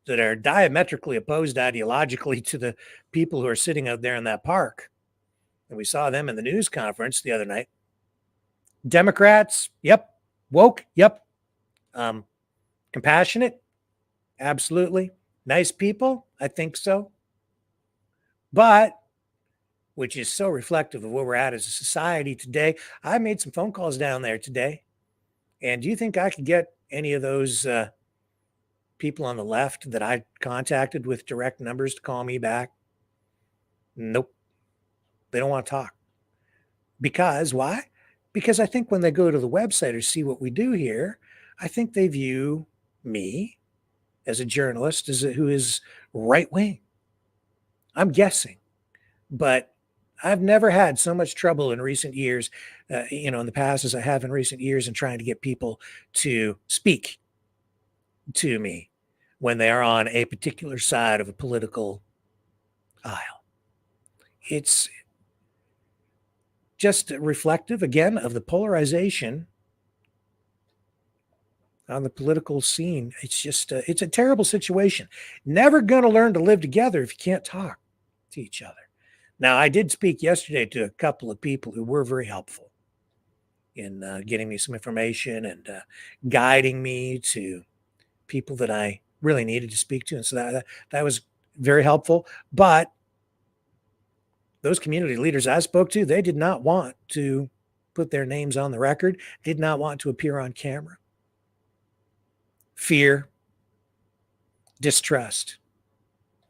that are diametrically opposed ideologically to the people who are sitting out there in that park. And we saw them in the news conference the other night. Democrats, yep. Woke, yep. Compassionate, absolutely. Nice people, I think so. But, which is so reflective of where we're at as a society today, I made some phone calls down there today. And do you think I could get any of those people on the left that I contacted with direct numbers to call me back? Nope. They don't want to talk. Because why? Because I think when they go to the website or see what we do here, I think they view me as a journalist who is right wing. I'm guessing. But I've never had so much trouble in recent years, in the past as I have in recent years in trying to get people to speak to me when they are on a particular side of a political aisle. It's just reflective, again, of the polarization on the political scene. It's just, it's a terrible situation. Never going to learn to live together if you can't talk to each other. Now, I did speak yesterday to a couple of people who were very helpful in getting me some information and guiding me to people that I really needed to speak to. And so that was very helpful. But those community leaders I spoke to, they did not want to put their names on the record, did not want to appear on camera. Fear, distrust,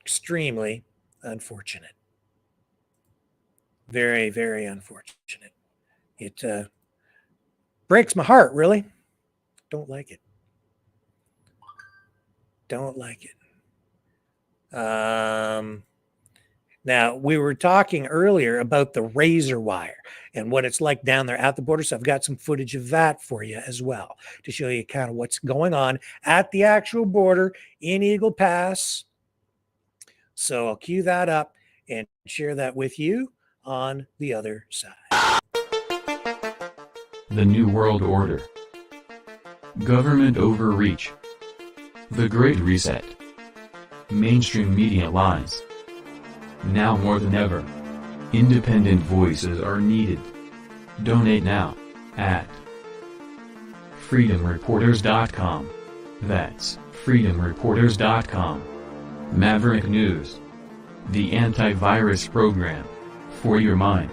extremely unfortunate. Very, very unfortunate. It breaks my heart, really. Don't like it. Don't like it. Now, we were talking earlier about the razor wire and what it's like down there at the border. So I've got some footage of that for you as well to show you kind of what's going on at the actual border in Eagle Pass. So I'll cue that up and share that with you on the other side. The New World Order. Government overreach. The Great Reset. Mainstream media lies. Now more than ever, independent voices are needed. Donate now at freedomreporters.com. That's freedomreporters.com. Maverick News. The antivirus program for your mind.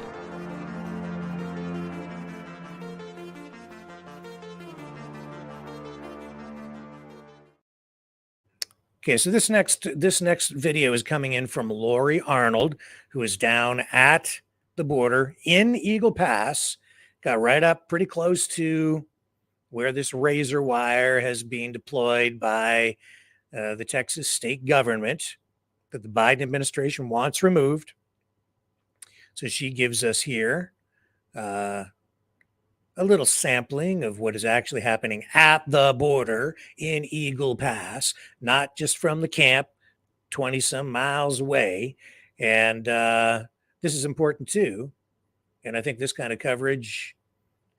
Okay, so this next video is coming in from Lori Arnold, who is down at the border in Eagle Pass, got right up pretty close to where this razor wire has been deployed by the Texas state government that the Biden administration wants removed. So she gives us here a little sampling of what is actually happening at the border in Eagle Pass, not just from the camp 20 some miles away. And this is important too. And I think this kind of coverage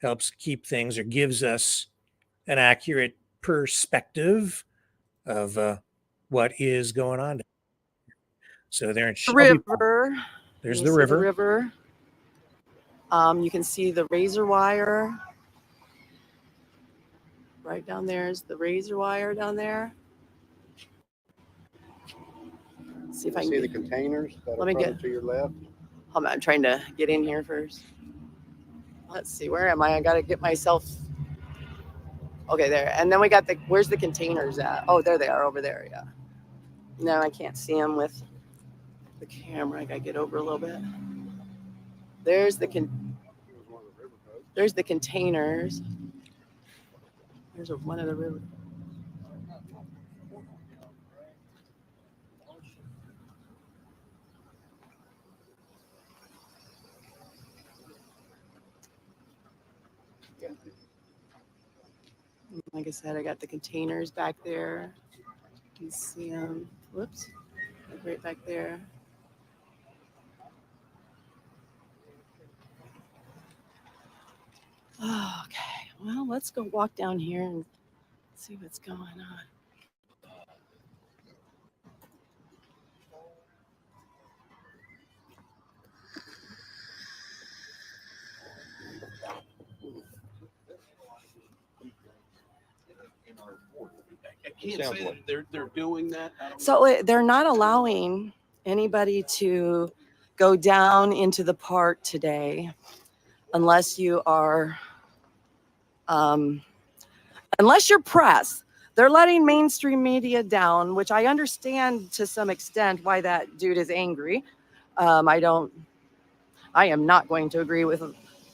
helps keep things or gives us an accurate perspective of what is going on. So there in Shelby, River. There's You the see river. The river. You can see the razor wire. Right down there is the razor wire down there. Let's see if I can see the get, containers that let are me get to your left. Hold on, I'm trying to get in here first. Let's see, where am I? I gotta get myself. Okay, there. And then we got the, where's the containers at? Oh, there they are over there, yeah. No, I can't see them with the camera. I gotta get over a little bit. There's the there's the containers. There's one of the river. Like I said, I got the containers back there. You can see them. Whoops. Right back there. Oh, okay. Well, let's go walk down here and see what's going on. I can't say that they're doing that. So they're not allowing anybody to go down into the park today unless you are, unless you're press. They're letting mainstream media down, which I understand to some extent why that dude is angry. I am not going to agree with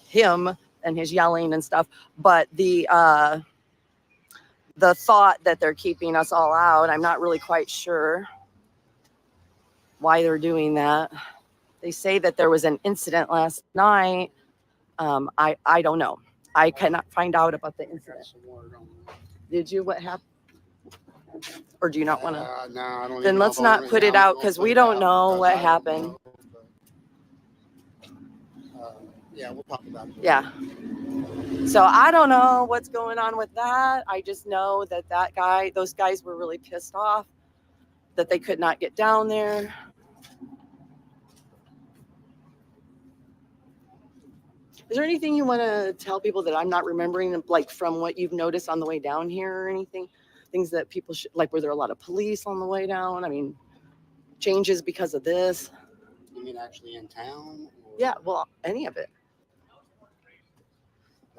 him and his yelling and stuff, but the thought that they're keeping us all out, I'm not really quite sure why they're doing that. They say that there was an incident last night. I don't know. I cannot find out about the incident. Did you? What happened? Or do you not want to? No, I don't. Then let's not put it out because we don't know what happened. Yeah, we'll talk about it. Yeah. So I don't know what's going on with that. I just know that those guys were really pissed off that they could not get down there. Is there anything you want to tell people that I'm not remembering, like from what you've noticed on the way down here or anything? Things that people should, like, were there a lot of police on the way down? I mean, changes because of this? You mean actually in town? Or? Yeah, well, any of it.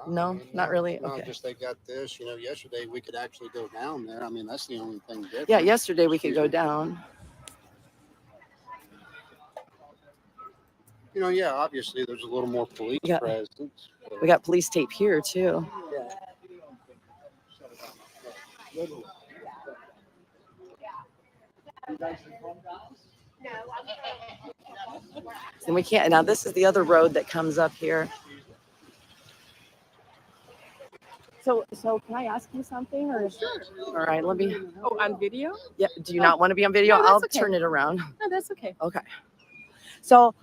No, not really. No, okay. Just they got this. You know, yesterday we could actually go down there. I mean, that's the only thing different. Yeah, yesterday we could go down. You know, yeah, obviously there's a little more police presence. We got police tape here too. And we can't. Now this is the other road that comes up here. So can I ask you something, or? Sure. All right, let me. Oh, on video? Yeah. Do you not want to be on video? No, I'll okay. turn it around. No, that's okay. Okay. So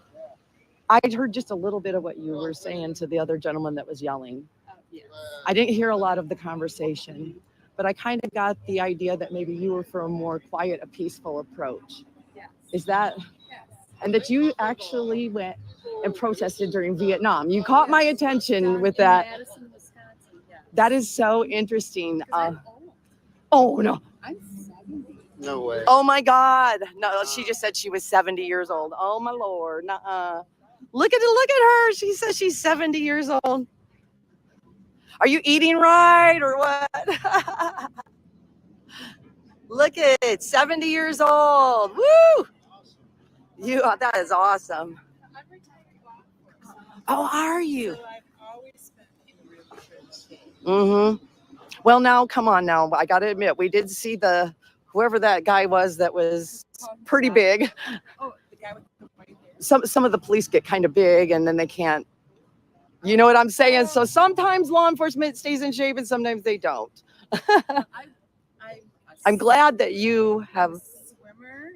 I'd heard just a little bit of what you were saying to the other gentleman that was yelling. Yes. I didn't hear a lot of the conversation, but I kind of got the idea that maybe you were for a more quiet, a peaceful approach. Yes. Is that? Yes. And that you actually went and protested during Vietnam. You caught my attention with that. Madison, Wisconsin. Yeah. That is so interesting. Oh no. I'm 70. No way. Oh my God. No, she just said she was 70 years old. Oh my Lord. Nuh-uh. Look at her. She says she's 70 years old. Are you eating right or what? Look at it. 70 years old. Woo! That is awesome. I'm retired law enforcement. Oh, are you? So I've always been in the real estate. Mm-hmm. Well, now, come on now. I got to admit, we did see whoever that guy was that was pretty big. Oh, the guy with the white hair. Some of the police get kind of big and then they can't, you know what I'm saying? So sometimes law enforcement stays in shape and sometimes they don't. I'm glad that you have. I'm a swimmer,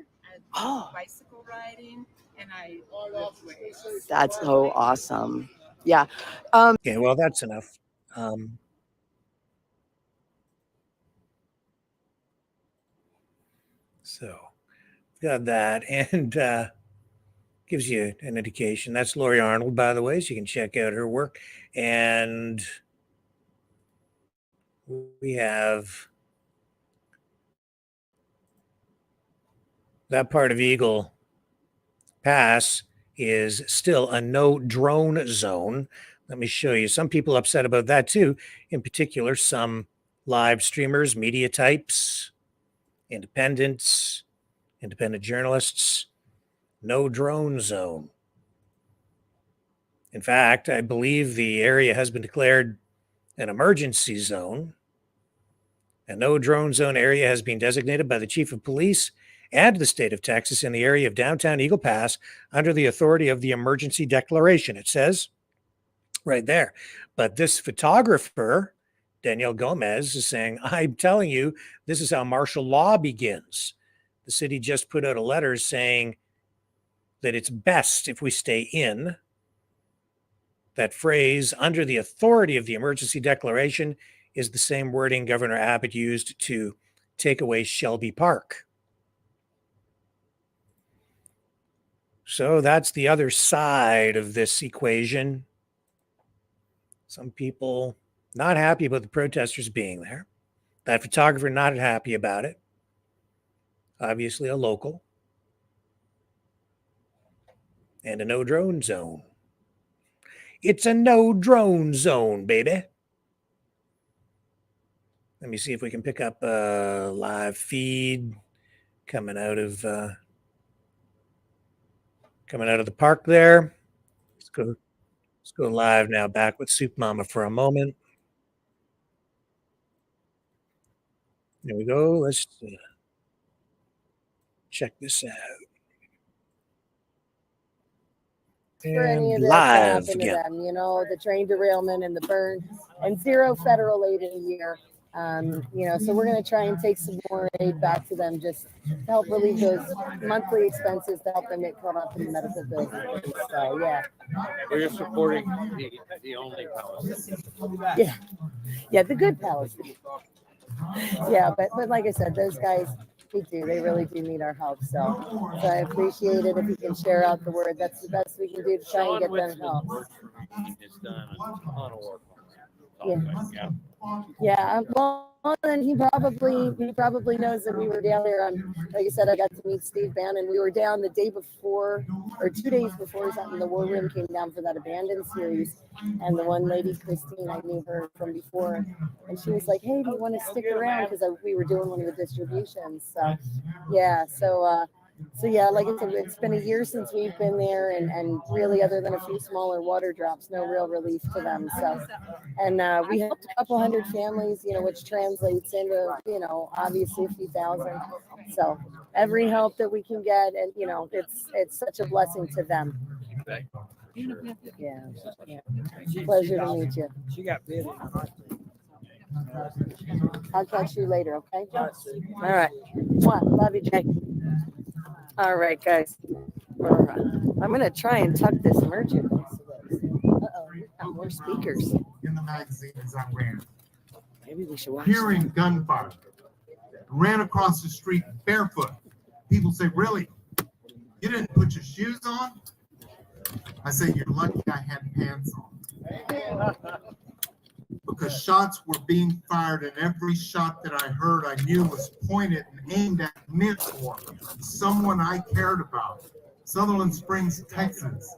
I bicycle riding, and I lift weights. That's so awesome. Yeah. Okay, well, that's enough. So got that, and gives you an indication. That's Lori Arnold, by the way, so you can check out her work. And we have that part of Eagle Pass is still a no drone zone. Let me show you. Some people upset about that too. In particular, some live streamers, media types, independents, independent journalists. No drone zone. In fact, I believe the area has been declared an emergency zone. A no drone zone area has been designated by the chief of police and the state of Texas in the area of downtown Eagle Pass under the authority of the emergency declaration. It says right there. But this photographer, Danielle Gomez, is saying, I'm telling you, this is how martial law begins. The city just put out a letter saying that it's best if we stay in. That phrase, under the authority of the emergency declaration, is the same wording Governor Abbott used to take away Shelby Park. So that's the other side of this equation. Some people not happy about the protesters being there. That photographer not happy about it. Obviously a local. And a no drone zone. It's a no drone zone, baby. Let me see if we can pick up a live feed coming out of the park there. Let's go live now. Back with Soup Mama for a moment. There we go. Let's check this out. For any of And this to live happen to again. them, you know, the train derailment and the burn, and 0 federal aid in a year. You know, so we're going to try and take some more aid back to them just to help relieve those monthly expenses to help them get caught up in the medical bills. So, yeah. We're supporting the only Palestinian. Yeah, the good Palestinians. Yeah, but like I said, those guys, they really do need our help. So I appreciate it if you can share out the word. That's the best we can do to try and get them help. It's done a ton of work. Yeah. Yeah. Well, and he probably knows that we were down there. Like I said, I got to meet Steve Bannon. We were down the day before, or 2 days before something. The War Room came down for that Abandoned series, and the one lady, Christine, I knew her from before, and she was like, "Hey, do you want to stick around?" Because we were doing one of the distributions. So, yeah. So So yeah, like I said, it's been a year since we've been there, and really, other than a few smaller water drops, no real relief to them. So, and we helped a couple hundred families, which translates into, obviously a few thousand. So every help that we can get, and it's such a blessing to them. Yeah. Pleasure to meet you. She got bit. I'll catch you later, okay? All right. Love you, Jay. All right, guys. I'm going to try and tuck this merchant. Uh-oh, we've got more speakers. In the magazine as I ran. Maybe we should watch Hearing that. gunfire. Ran across the street barefoot. People say, really? You didn't put your shoes on? I say, you're lucky I had pants on. Because shots were being fired, and every shot that I heard I knew was pointed and aimed at me for someone I cared about. Sutherland Springs, Texas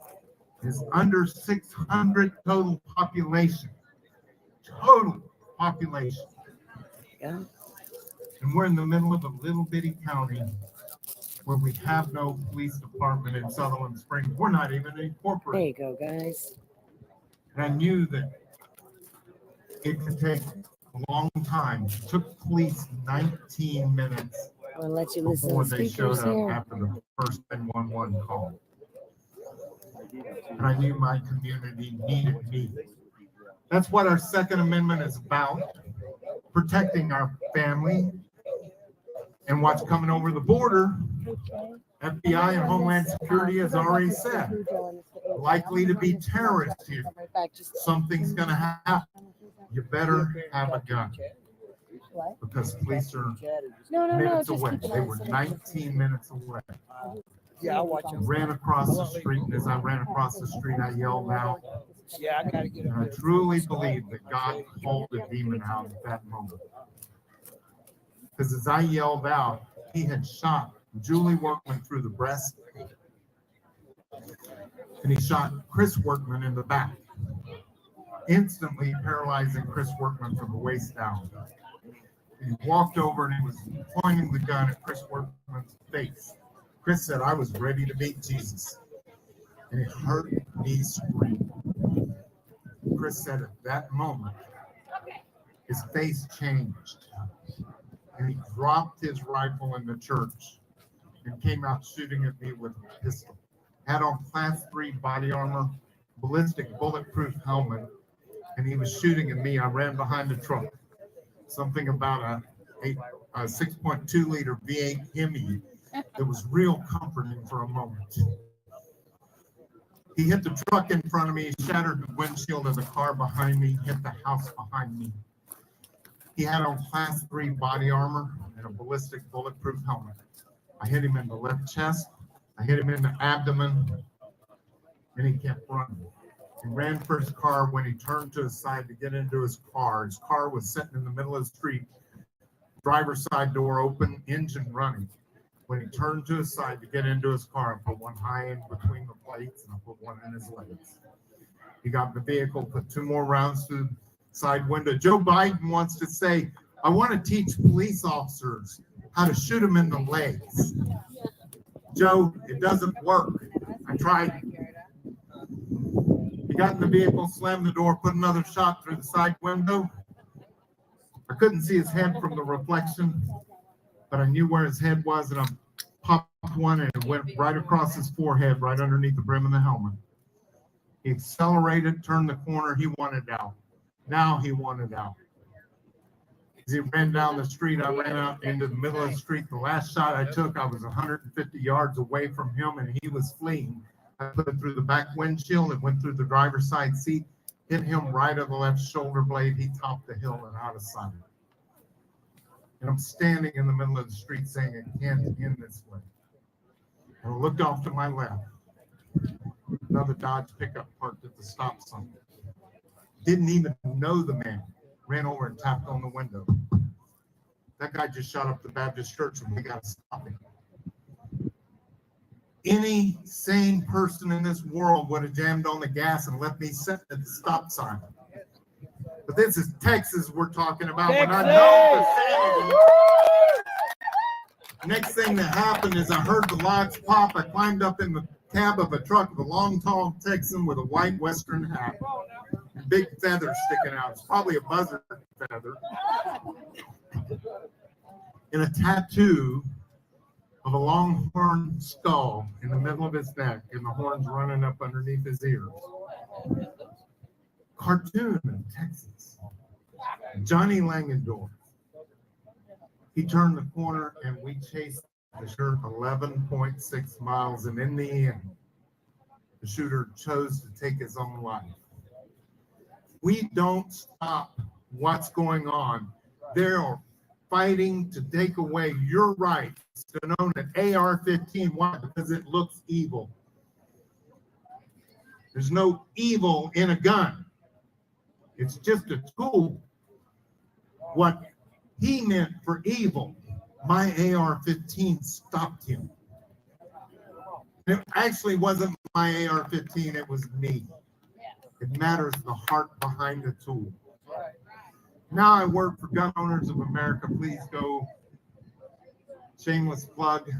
is under 600 total population. Total population. Yeah. And we're in the middle of a little bitty county where we have no police department in Sutherland Springs. We're not even incorporated. There you go, guys. And I knew that it could take a long time. It took police 19 minutes I'll let you listen before to they showed speakers up here. after the first 911 call. And I knew my community needed me. That's what our Second Amendment is about, protecting our family. And what's coming over the border, FBI and Homeland Security has already said, likely to be terrorists here. Something's going to happen. You better have a gun. Because police are minutes away. They were 19 minutes away. Yeah, I'll watch I him. ran across the street, and as I ran across the street, I yelled out. Yeah, I gotta get And I truly believe that God called the demon out at that moment. Because as I yelled out, he had shot Julie Workman through the breast, and he shot Chris Workman in the back, instantly paralyzing Chris Workman from the waist down. And he walked over and he was pointing the gun at Chris Workman's face. Chris said, I was ready to meet Jesus. And it hurt me scream. Chris said at that moment, his face changed. And he dropped his rifle in the church and came out shooting at me with a pistol. Had on Class 3 body armor, ballistic bulletproof helmet, and he was shooting at me. I ran behind the truck. Something about a 6.2 liter V8 Hemi that was real comforting for a moment. He hit the truck in front of me, shattered the windshield of the car behind me, hit the house behind me. He had on Class 3 body armor and a ballistic bulletproof helmet. I hit him in the left chest, I hit him in the abdomen, and he kept running. He ran for his car. When he turned to his side to get into his car was sitting in the middle of the street, driver's side door open, engine running. When he turned to his side to get into his car, I put one high in between the plates and I put one in his legs. He got in the vehicle, put 2 more rounds through the side window. Joe Biden wants to say, I want to teach police officers how to shoot them in the legs. Joe, it doesn't work. I tried. He got in the vehicle, slammed the door, put another shot through the side window. I couldn't see his head from the reflection, but I knew where his head was, and I popped one and it went right across his forehead, right underneath the brim of the helmet. He accelerated, turned the corner, he wanted out. Now he wanted out. As he ran down the street, I ran out into the middle of the street. The last shot I took, I was 150 yards away from him, and he was fleeing. I put it through the back windshield and went through the driver's side seat, hit him right on the left shoulder blade. He topped the hill and out of sight. And I'm standing in the middle of the street saying, it can't end this way. And I looked off to my left. Another Dodge pickup parked at the stop sign. Didn't even know the man. Ran over and tapped on the window. That guy just shot up the Baptist church and we got to stop him. Any sane person in this world would have jammed on the gas and left me sit at the stop sign. But this is Texas we're talking about. When I know the sanity Next thing that happened is I heard the locks pop. I climbed up in the cab of a truck with a long, tall Texan with a white Western hat. Big feathers sticking out. It's probably a buzzard feather. And a tattoo of a longhorn skull in the middle of his neck and the horns running up underneath his ears. Cartoon in Texas. Johnny Langendorf. He turned the corner and we chased the shooter 11.6 miles, and in the end, the shooter chose to take his own life. We don't stop what's going on. They're fighting to take away your rights to own an AR-15. Why? Because it looks evil. There's no evil in a gun. It's just a tool. What he meant for evil, my AR-15 stopped him. It actually wasn't my AR-15, it was me. It matters the heart behind the tool. Now I work for Gun Owners of America. Please go, shameless plug,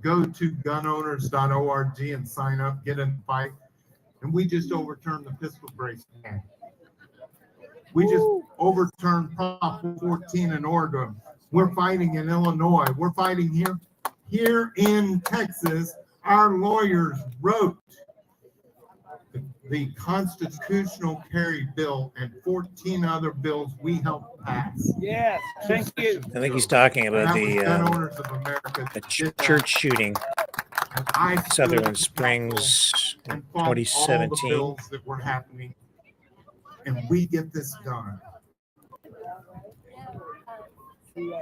go to gunowners.org and sign up, get in the fight. And we just overturned the pistol brace ban. We just overturned Prop 14 in Oregon. We're fighting in Illinois. We're fighting here. Here in Texas, our lawyers wrote the constitutional carry bill and 14 other bills we helped pass. Yes, thank you. I think he's talking about the church shooting in Sutherland Springs in 2017. Bills that were happening, and we get this done.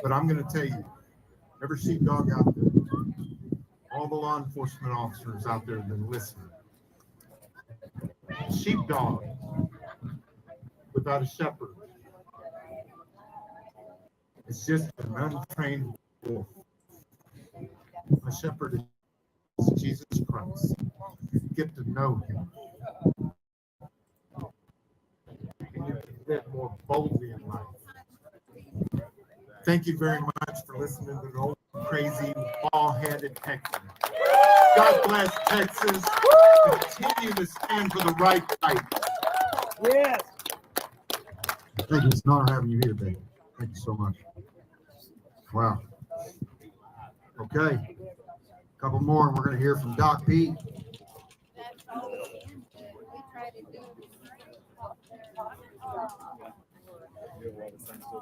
But I'm going to tell you, every sheepdog out there, all the law enforcement officers out there that are listening, sheepdog without a shepherd is just an untrained wolf. A shepherd is Jesus Christ. Get to know him. And you can live more boldly in life. Thank you very much for listening to the old crazy ball-headed Texan. God bless Texas. Continue to stand for the right fight. Yes. Thank you. It's an honor having you here, baby. Thank you so much. Wow. Okay. A couple more, and we're going to hear from Doc Pete.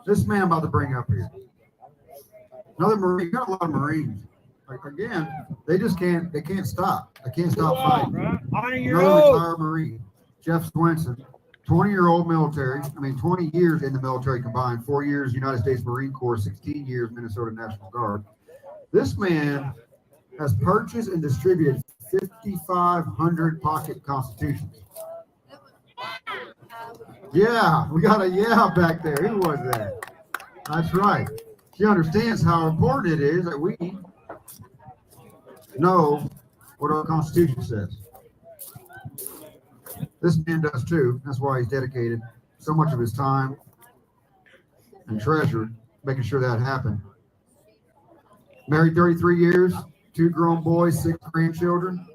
This man I'm about to bring up here. Another Marine. Got a lot of Marines. Like, again, they can't stop. They can't stop fighting. Another retired Marine, Jeff Swenson, 20-year-old military. 20 years in the military combined, 4 years United States Marine Corps, 16 years Minnesota National Guard. This man has purchased and distributed 5,500 pocket constitutions. Yeah, we got a yeah back there. Who was that? That's right. She understands how important it is that we know what our Constitution says. This man does too. That's why he's dedicated so much of his time and treasure making sure that happened. Married 33 years, 2 grown boys, 6 grandchildren.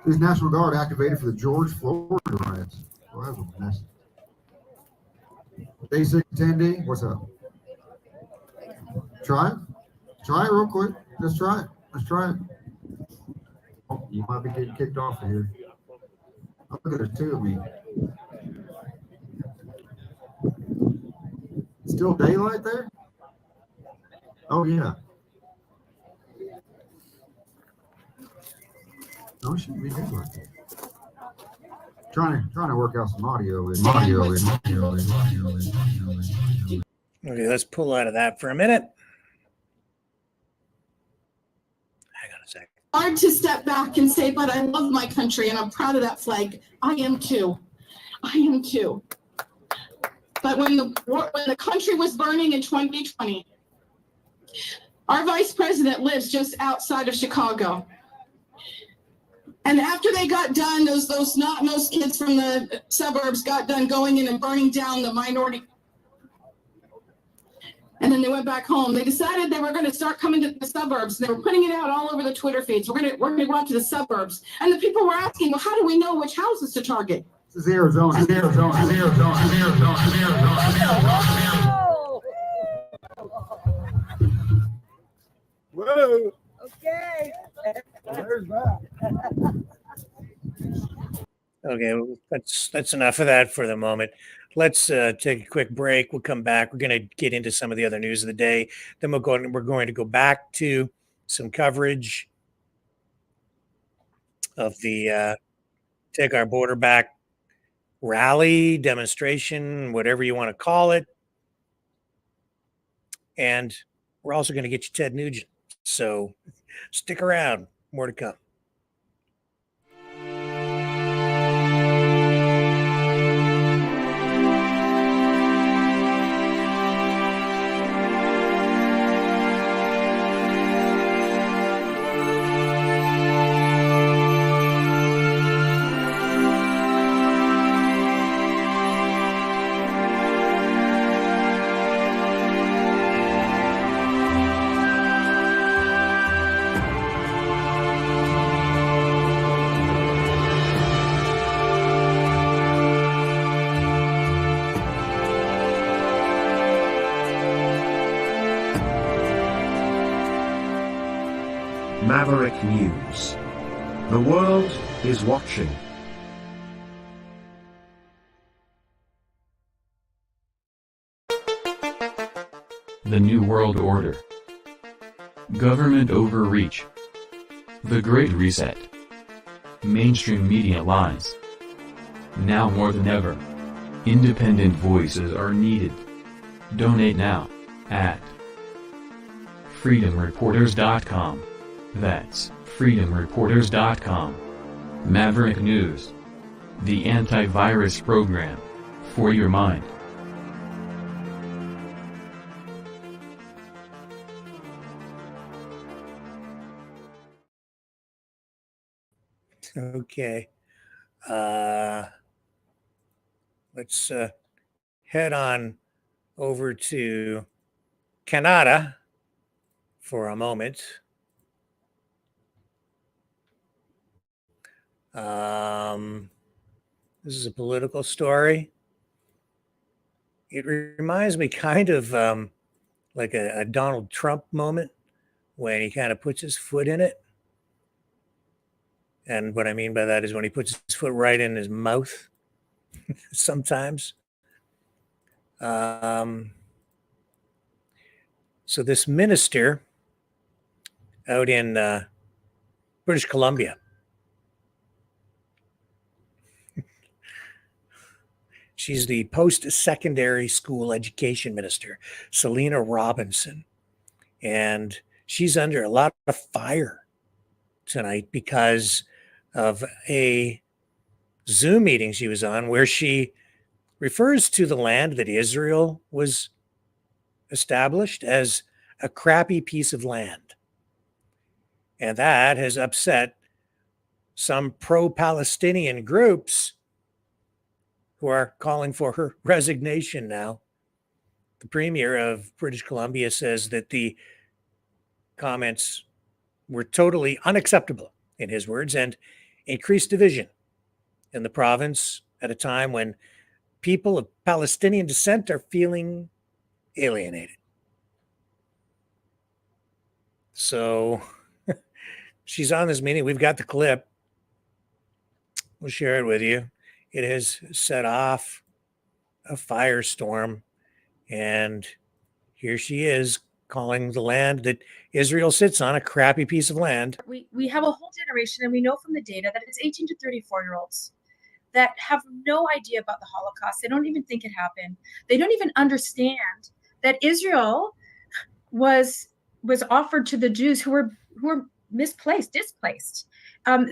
His National Guard activated for the George Floyd riots. Well, that was a mess. Day 6 attendee, what's up? Try it. Try it real quick. Let's try it. Let's try it. Oh, you might be getting kicked off of here. Oh, look at there's 2 of me. Still daylight there? Oh yeah. No, it shouldn't be daylight. Trying to work out some audio. Okay, let's pull out of that for a minute. Hang on a second. Hard to step back and say, but I love my country and I'm proud of that flag. I am too. I am too. But when the country was burning in 2020, our vice president lives just outside of Chicago. And after they got done, those snot-nosed kids from the suburbs got done going in and burning down the minority. And then they went back home. They decided they were going to start coming to the suburbs. They were putting it out all over the Twitter feeds. We're going to go out to the suburbs. And the people were asking, well, how do we know which houses to target? This is Arizona. This is Arizona. This is Arizona. This is Arizona. This is Arizona. Whoa. Okay. There's that. Okay, well, that's enough of that for the moment. Let's take a quick break. We'll come back. We're going to get into some of the other news of the day. Then we're going to go back to some coverage of the Take Our Border Back rally, demonstration, whatever you want to call it. And we're also going to get you Ted Nugent. So stick around. More to come. Maverick News. The world is watching. The New World Order. Government overreach. The Great Reset. Mainstream media lies. Now more than ever, independent voices are needed. Donate now at freedomreporters.com. That's freedomreporters.com. Maverick News. The antivirus program for your mind. Okay. Let's head on over to Canada for a moment. This is a political story. It reminds me kind of like a Donald Trump moment when he kind of puts his foot in it. And what I mean by that is when he puts his foot right in his mouth sometimes. So this minister out in British Columbia, she's the post-secondary school education minister, Selena Robinson. And she's under a lot of fire tonight because of a Zoom meeting she was on where she refers to the land that Israel was established as a crappy piece of land. And that has upset some pro-Palestinian groups who are calling for her resignation now. The premier of British Columbia says that the comments were totally unacceptable, in his words, and increased division in the province at a time when people of Palestinian descent are feeling alienated. So she's on this meeting. We've got the clip. We'll share it with you. It has set off a firestorm, and here she is calling the land that Israel sits on a crappy piece of land. We have a whole generation, and we know from the data that it's 18 to 34-year-olds that have no idea about the Holocaust. They don't even think it happened. They don't even understand that Israel was offered to the Jews who were displaced.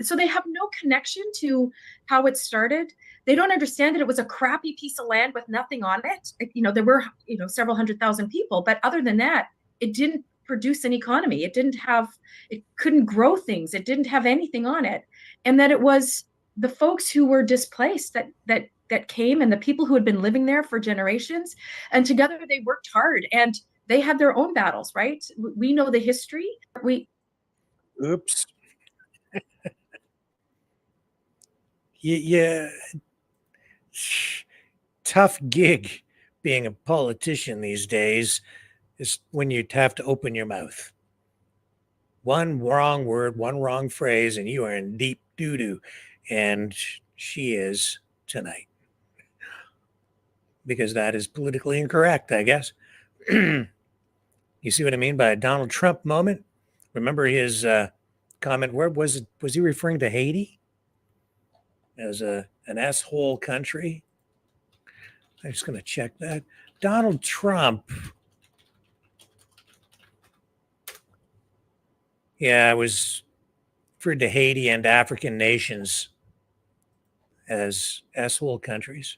So they have no connection to how it started. They don't understand that it was a crappy piece of land with nothing on it. There were, several 100,000 people, but other than that, it didn't produce an economy. It couldn't grow things. It didn't have anything on it. And that it was the folks who were displaced that came, and the people who had been living there for generations, and together they worked hard. And They had their own battles, right? We know the history. Oops. Yeah. Tough gig being a politician these days is when you have to open your mouth. One wrong word, one wrong phrase, and you are in deep doo-doo. And she is tonight. Because that is politically incorrect, I guess. You see what I mean by a Donald Trump moment? Remember his comment, where was it? Was he referring to Haiti as an asshole country? I'm just going to check that. Donald Trump. Yeah, it was referred to Haiti and African nations as asshole countries.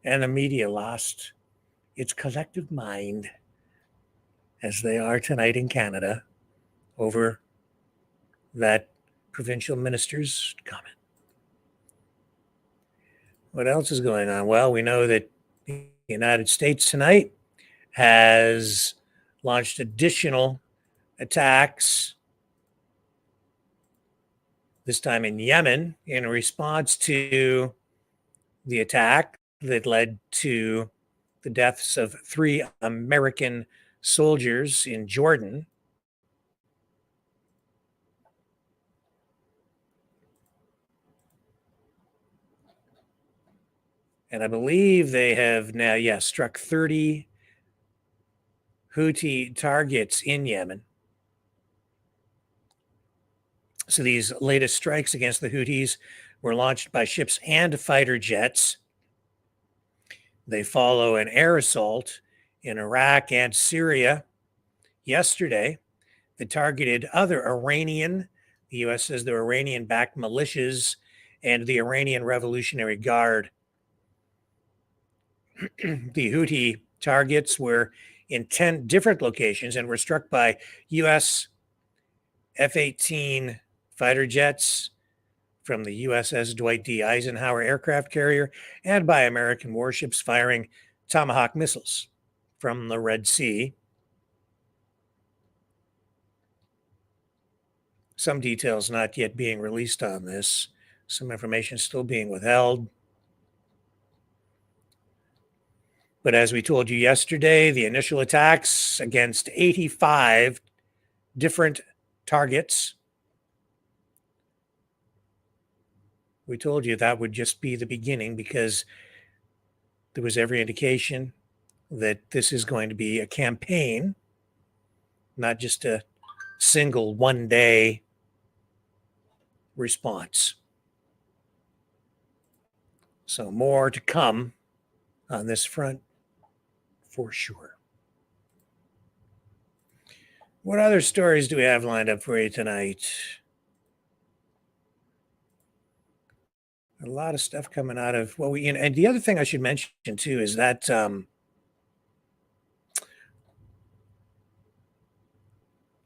And the media lost its collective mind, as they are tonight in Canada, over that provincial minister's comment. What else is going on? Well, we know that the United States tonight has launched additional attacks, this time in Yemen, in response to the attack that led to the deaths of 3 American soldiers in Jordan. And I believe they have now, struck 30 Houthi targets in Yemen. So these latest strikes against the Houthis were launched by ships and fighter jets. They follow an air assault in Iraq and Syria yesterday that targeted other Iranian, the U.S. says they're Iranian-backed militias, and the Iranian Revolutionary Guard. The Houthi targets were in 10 different locations and were struck by U.S. F-18 fighter jets from the USS Dwight D. Eisenhower aircraft carrier and by American warships firing Tomahawk missiles from the Red Sea. Some details not yet being released on this. Some information still being withheld. But as we told you yesterday, the initial attacks against 85 different targets, we told you that would just be the beginning, because there was every indication that this is going to be a campaign, not just a single one-day response. So more to come on this front for sure. What other stories do we have lined up for you tonight? A lot of stuff coming out of, well, and the other thing I should mention too is that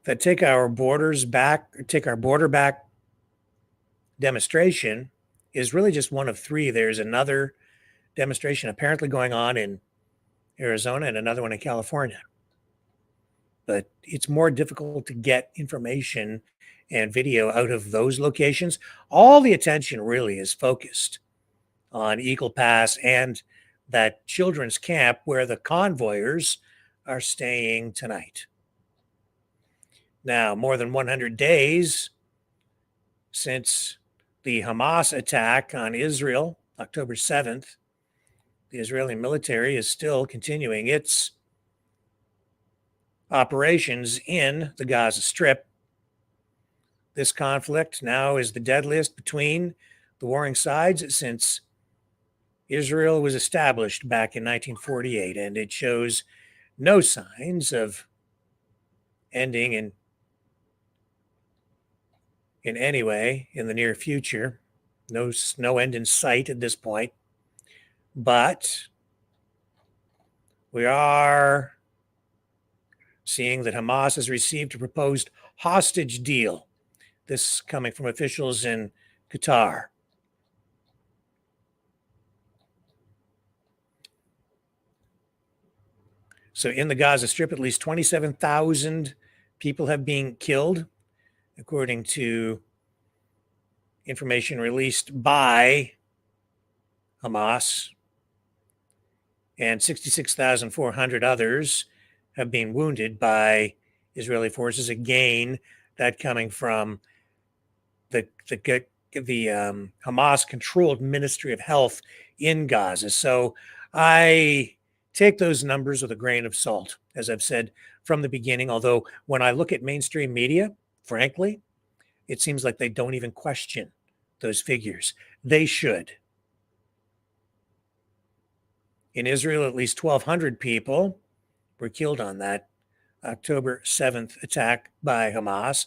that Take Our Border Back demonstration is really just one of 3. There's another demonstration apparently going on in Arizona and another one in California. But it's more difficult to get information and video out of those locations. All the attention really is focused on Eagle Pass and that children's camp where the convoyers are staying tonight. Now, more than 100 days since the Hamas attack on Israel, October 7th, the Israeli military is still continuing its operations in the Gaza Strip. This conflict now is the deadliest between the warring sides since Israel was established back in 1948, and it shows no signs of ending in any way in the near future. No end in sight at this point. But we are seeing that Hamas has received a proposed hostage deal. This coming from officials in Qatar. So in the Gaza Strip, at least 27,000 people have been killed, according to information released by Hamas, and 66,400 others have been wounded by Israeli forces. Again, that coming from the Hamas-controlled Ministry of Health in Gaza. So I take those numbers with a grain of salt, as I've said from the beginning, although when I look at mainstream media, frankly, it seems like they don't even question those figures. They should. In Israel, at least 1,200 people were killed on that October 7th attack by Hamas.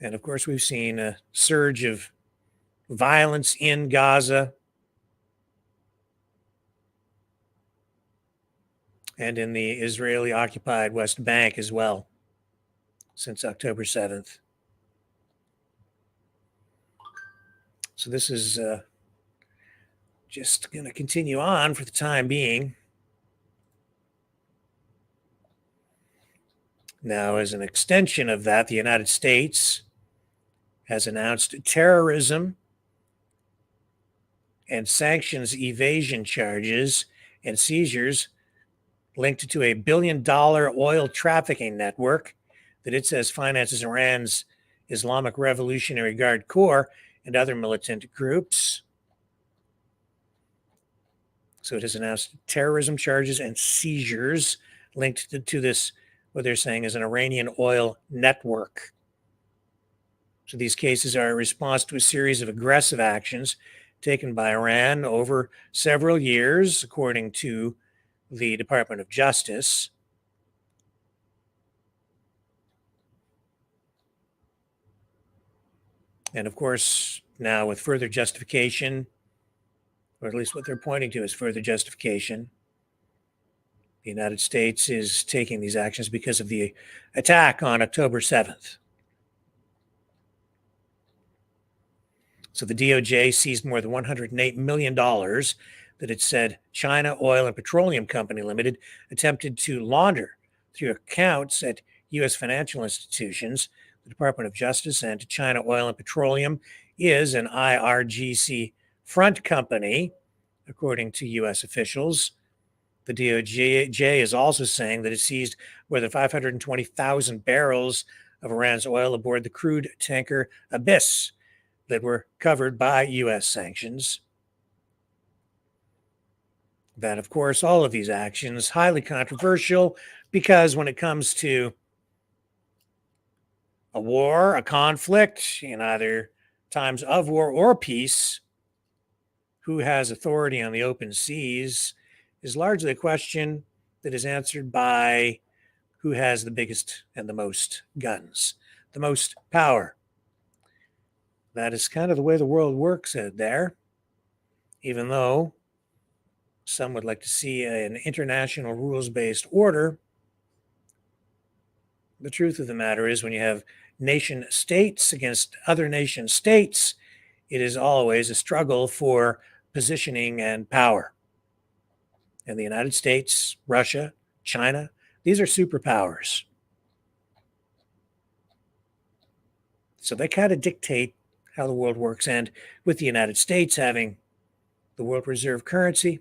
And of course, we've seen a surge of violence in Gaza and in the Israeli-occupied West Bank as well since October 7th. So this is just going to continue on for the time being. Now, as an extension of that, the United States has announced terrorism and sanctions evasion charges and seizures linked to a $1 billion oil trafficking network that it says finances Iran's Islamic Revolutionary Guard Corps and other militant groups. So it has announced terrorism charges and seizures linked to this, what they're saying is an Iranian oil network. So these cases are a response to a series of aggressive actions taken by Iran over several years, according to the Department of Justice. And of course, now with further justification, or at least what they're pointing to is further justification, the United States is taking these actions because of the attack on October 7th. So the DOJ seized more than $108 million that it said China Oil and Petroleum Company Limited attempted to launder through accounts at U.S. financial institutions. The Department of Justice and China Oil and Petroleum is an IRGC front company, according to U.S. officials. The DOJ is also saying that it seized more than 520,000 barrels of Iran's oil aboard the crude tanker Abyss that were covered by U.S. sanctions. That, of course, all of these actions highly controversial because when it comes to a war, a conflict, in either times of war or peace, who has authority on the open seas is largely a question that is answered by who has the biggest and the most guns, the most power. That is kind of the way the world works out there, even though some would like to see an international rules-based order. The truth of the matter is when you have nation states against other nation states, it is always a struggle for positioning and power. And the United States, Russia, China, these are superpowers. So they kind of dictate how the world works. And with the United States having the world reserve currency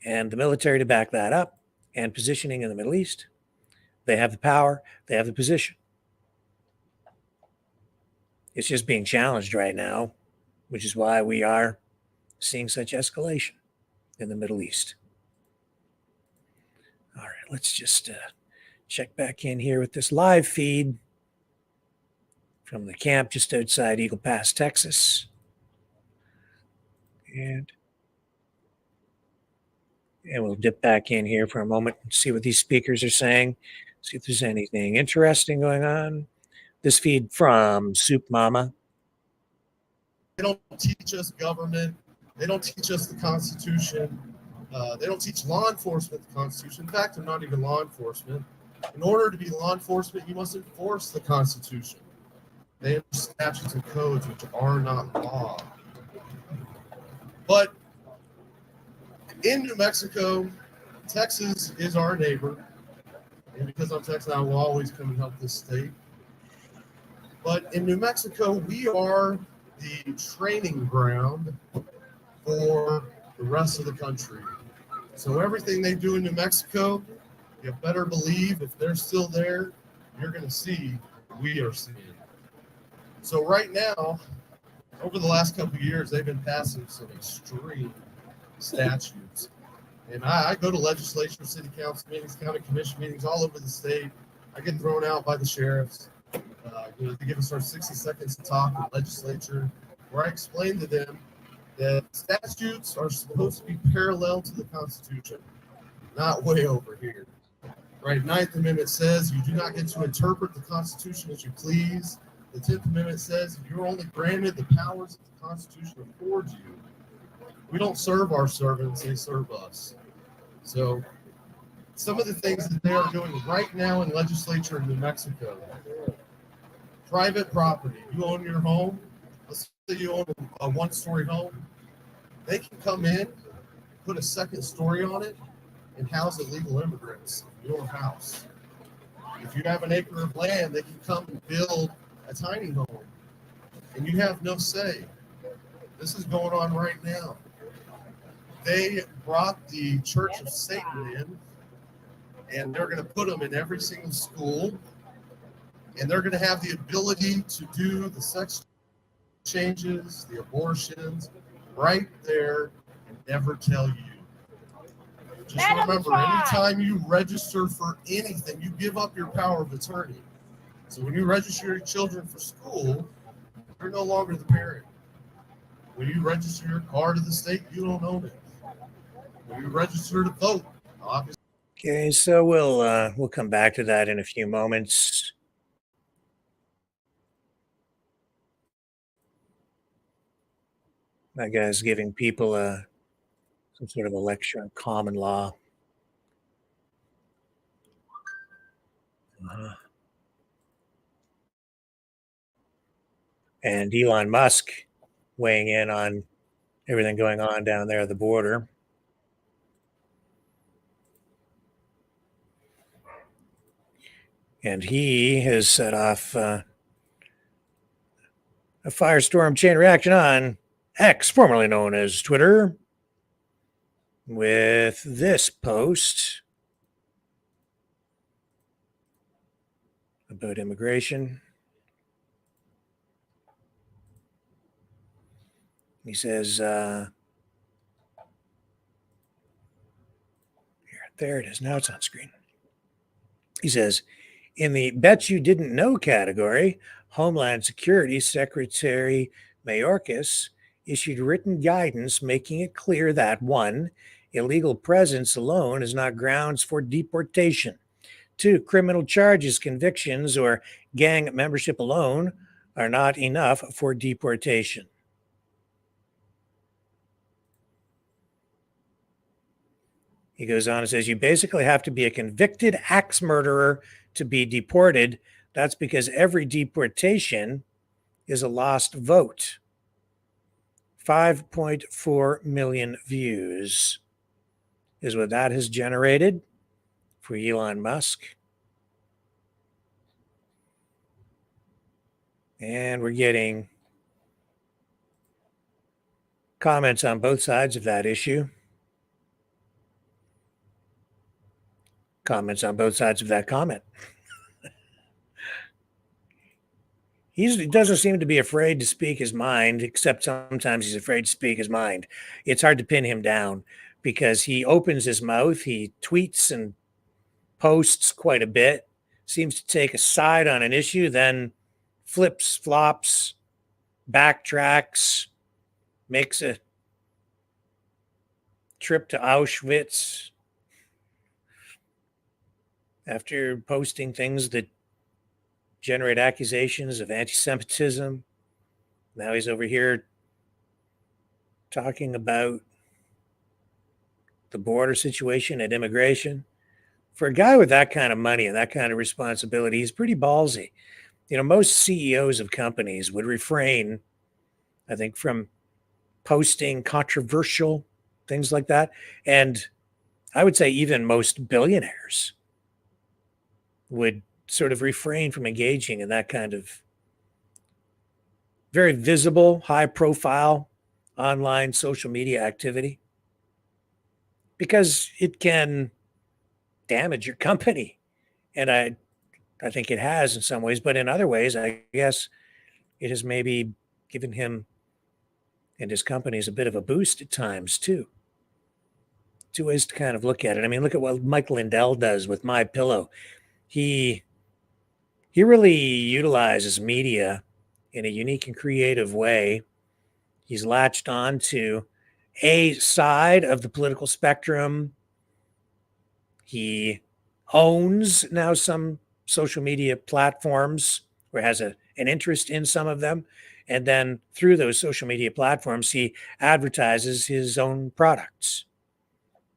and the military to back that up and positioning in the Middle East, they have the power, they have the position. It's just being challenged right now, which is why we are seeing such escalation in the Middle East. All right, let's just check back in here with this live feed from the camp just outside Eagle Pass, Texas. And we'll dip back in here for a moment and see what these speakers are saying, see if there's anything interesting going on. This feed from Soup Mama. They don't teach us government. They don't teach us the Constitution. They don't teach law enforcement the Constitution. In fact, they're not even law enforcement. In order to be law enforcement, you must enforce the Constitution. They have statutes and codes which are not law. But In New Mexico, Texas is our neighbor. And because I'm Texan, I will always come and help this state. But in New Mexico, we are the training ground for the rest of the country. So everything they do in New Mexico, you better believe if they're still there, you're going to see what we are seeing. So right now, over the last couple of years, they've been passing some extreme statutes. And I go to legislature, city council meetings, county commission meetings all over the state. I get thrown out by the sheriffs. They give us our 60 seconds to talk in legislature, where I explain to them that statutes are supposed to be parallel to the Constitution, not way over here. Right? 9th Amendment says you do not get to interpret the Constitution as you please. The 10th Amendment says you're only granted the powers that the Constitution affords you. We don't serve our servants, they serve us. So some of the things that they are doing right now in legislature in New Mexico, private property, you own your home, let's say you own a one-story home, they can come in, put a second story on it, and house illegal immigrants in your house. If you have an acre of land, they can come and build a tiny home, and you have no say. This is going on right now. They brought the Church of Satan in, and they're going to put them in every single school, and they're going to have the ability to do the sex changes, the abortions, right there, and never tell you. Just remember, anytime you register for anything, you give up your power of attorney. So when you register your children for school, you're no longer the parent. When you register your car to the state, you don't own it. When you register to vote, obviously. Okay, so we'll come back to that in a few moments. That guy's giving people some sort of a lecture on common law. And Elon Musk weighing in on everything going on down there at the border. And he has set off a firestorm chain reaction on X, formerly known as Twitter, with this post about immigration. He says, here, there it is. Now it's on screen. He says, in the bet you didn't know category, Homeland Security Secretary Mayorkas issued written guidance making it clear that 1, illegal presence alone is not grounds for deportation. 2, criminal charges, convictions, or gang membership alone are not enough for deportation. He goes on and says, you basically have to be a convicted axe murderer to be deported. That's because every deportation is a lost vote. 5.4 million views is what that has generated for Elon Musk. And we're getting comments on both sides of that issue. Comments on both sides of that comment. He doesn't seem to be afraid to speak his mind, except sometimes he's afraid to speak his mind. It's hard to pin him down because he opens his mouth, he tweets and posts quite a bit, seems to take a side on an issue, then flips, flops, backtracks, makes a trip to Auschwitz after posting things that generate accusations of anti-Semitism. Now he's over here talking about the border situation and immigration. For a guy with that kind of money and that kind of responsibility, he's pretty ballsy. You know, most CEOs of companies would refrain, I think, from posting controversial things like that. And I would say even most billionaires would sort of refrain from engaging in that kind of very visible, high profile online social media activity because it can damage your company. And I think it has in some ways, but in other ways, I guess it has maybe given him and his companies a bit of a boost at times too. Two ways to kind of look at it. I mean, look at what Mike Lindell does with My Pillow. He really utilizes media in a unique and creative way. He's latched on to a side of the political spectrum. He owns now some social media platforms or has an interest in some of them. And then through those social media platforms, he advertises his own products,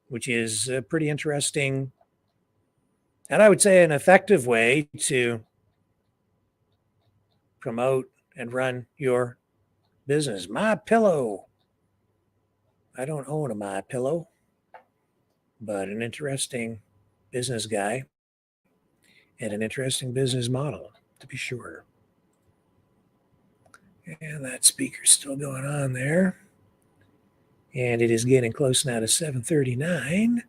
which is a pretty interesting and I would say an effective way to promote and run your business. My Pillow. I don't own a My Pillow, but an interesting business guy and an interesting business model, to be sure. And that speaker's still going on there. And it is getting close now to 7:39.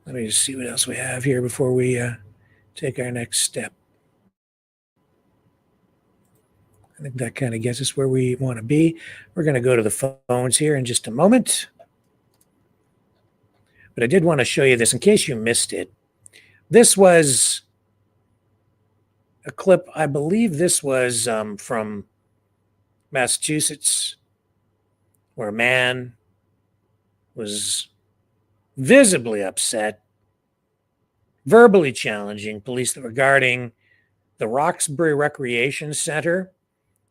Let me just see what else we have here before we take our next step. I think that kind of gets us where we want to be. We're going to go to the phones here in just a moment. But I did want to show you this in case you missed it. This was a clip, I believe this was from Massachusetts, where a man was visibly upset, verbally challenging police regarding the Roxbury Recreation Center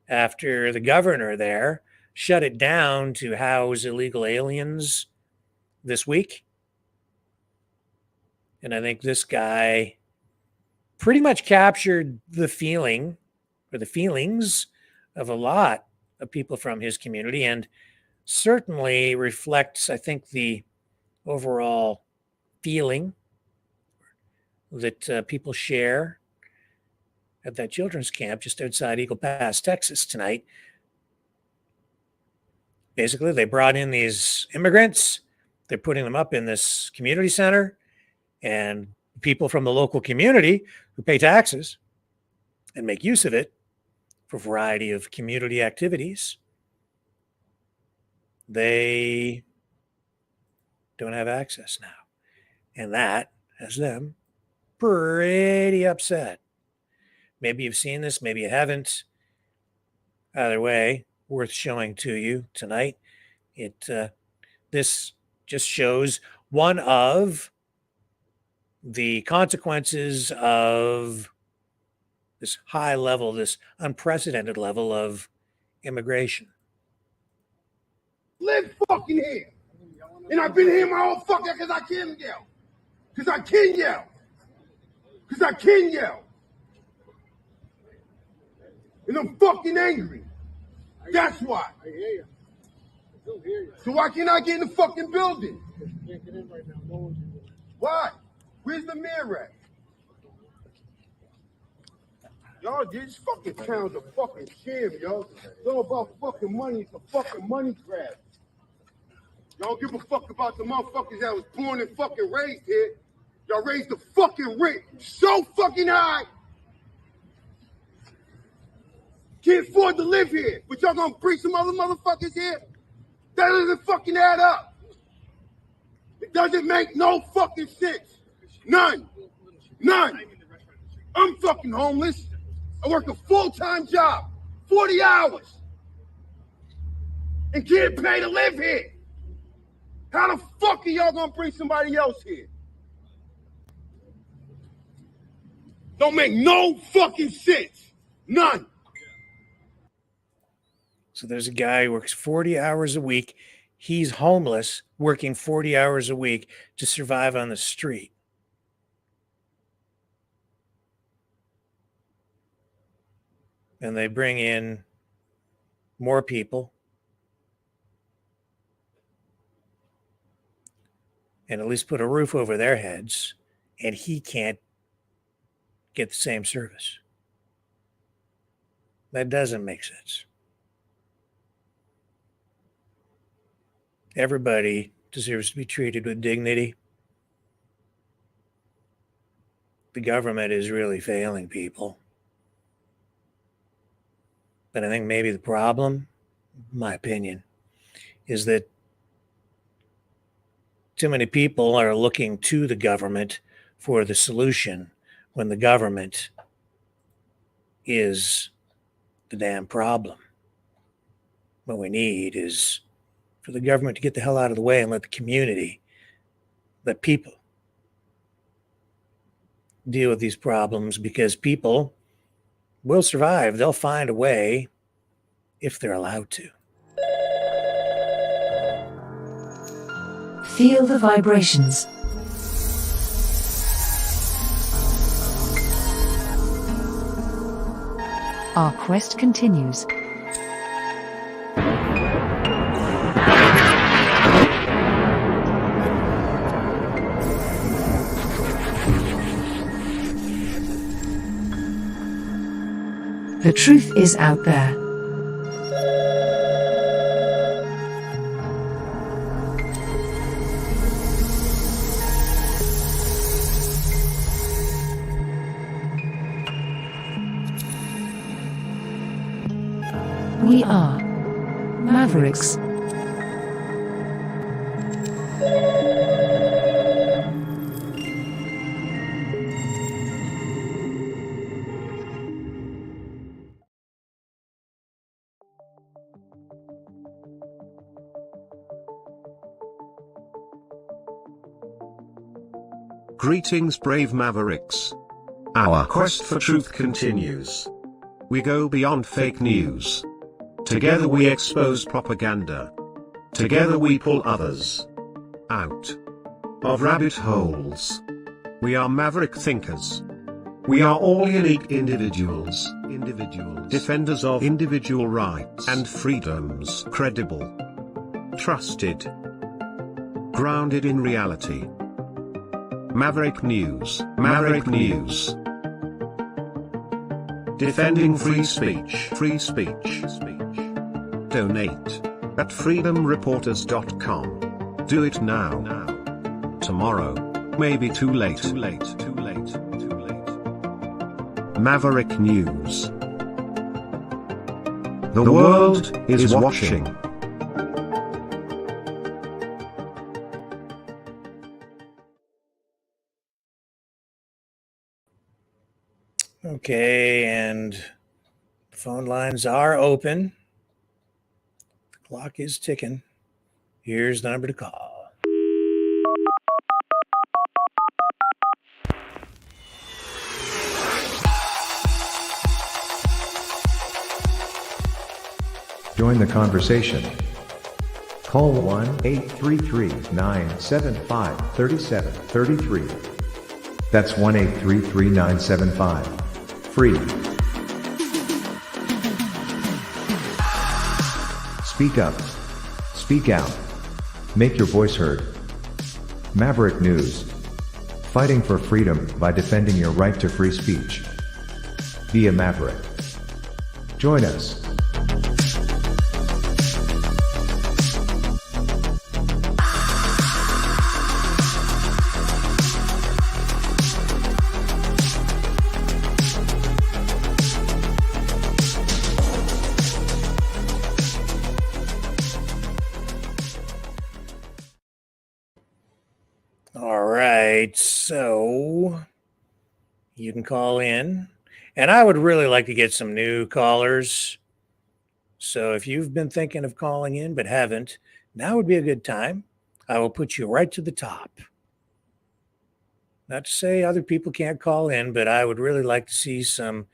after the governor there shut it down to house illegal aliens this week. And I think this guy pretty much captured the feeling or the feelings of a lot of people from his community and certainly reflects, I think, the overall feeling that people share at that children's camp just outside Eagle Pass, Texas tonight. Basically, they brought in these immigrants. They're putting them up in this community center, and people from the local community who pay taxes and make use of it for a variety of community activities, they don't have access now. And that has them pretty upset. Maybe you've seen this, maybe you haven't. Either way, worth showing to you tonight. This just shows one of the consequences of this high level, this unprecedented level of immigration. Live fucking here. And I've been here my whole fucking because I can yell. Because I can yell. Because I can yell. And I'm fucking angry. That's why. I hear you. I still hear you. So why can't I get in the fucking building? You can't get in right now. No one can. Why? Where's the mayor at? Y'all, this fucking town's a fucking sham, yo. It's all about fucking money. It's a fucking money grab. Y'all give a fuck about the motherfuckers that was born and fucking raised here. Y'all raised the fucking rent so fucking high. Can't afford to live here, but y'all gonna bring some other motherfuckers here? That doesn't fucking add up. It doesn't make no fucking sense. None. None. I'm fucking homeless. I work a full-time job, 40 hours, and can't pay to live here. How the fuck are y'all gonna bring somebody else here? Don't make no fucking sense. None. So there's a guy who works 40 hours a week. He's homeless, working 40 hours a week to survive on the street. and they bring in more people and at least put a roof over their heads, and he can't get the same service. That doesn't make sense. Everybody deserves to be treated with dignity. The government is really failing people. But I think maybe the problem, my opinion, is that too many people are looking to the government for the solution when the government is the damn problem. What we need is for the government to get the hell out of the way and let the community, let people deal with these problems, because people will survive. They'll find a way if they're allowed to. Feel the vibrations. Our quest continues. The truth is out there. We are Mavericks. Greetings, brave Mavericks. Our quest for truth continues. We go beyond fake news. Together we expose propaganda. Together we pull others out of rabbit holes. We are maverick thinkers. We are all unique individuals, defenders of individual rights and freedoms, credible, trusted, grounded in reality. Maverick News, Maverick News. Defending free speech, free speech. Donate at freedomreporters.com. Do it now. Tomorrow may be too late. Maverick News. The world is watching. Okay, and the phone lines are open. The clock is ticking. Here's the number to call. Join the conversation. Call 1-833-975-3733. That's 1-833-975. Free. Speak up. Speak out. Make your voice heard. Maverick News. Fighting for freedom by defending your right to free speech. Be a Maverick. Join us. So you can call in, and I would really like to get some new callers. So if you've been thinking of calling in but haven't, now would be a good time. I will put you right to the top. Not to say other people can't call in, but I would really like to see some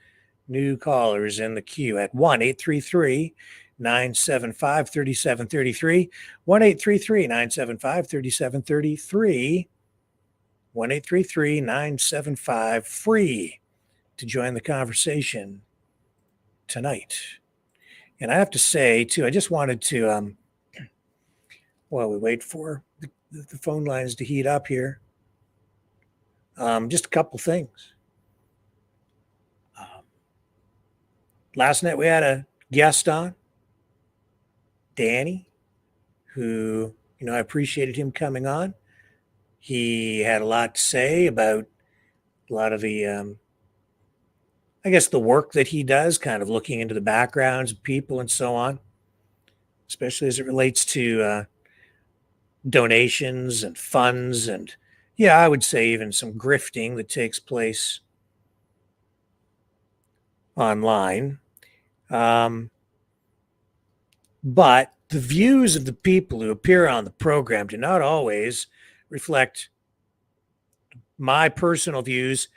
new callers in the queue at 1-833-975-3733, 1-833-975-3733, 1-833-975-FREE to join the conversation tonight. And I have to say, too, I just wanted to, while we wait for the phone lines to heat up here, just a couple things. Last night we had a guest on, Danny, who, I appreciated him coming on. He had a lot to say about a lot of the, I guess, the work that he does, kind of looking into the backgrounds of people and so on, especially as it relates to donations and funds and, yeah, I would say even some grifting that takes place online. But the views of the people who appear on the program do not always reflect my personal views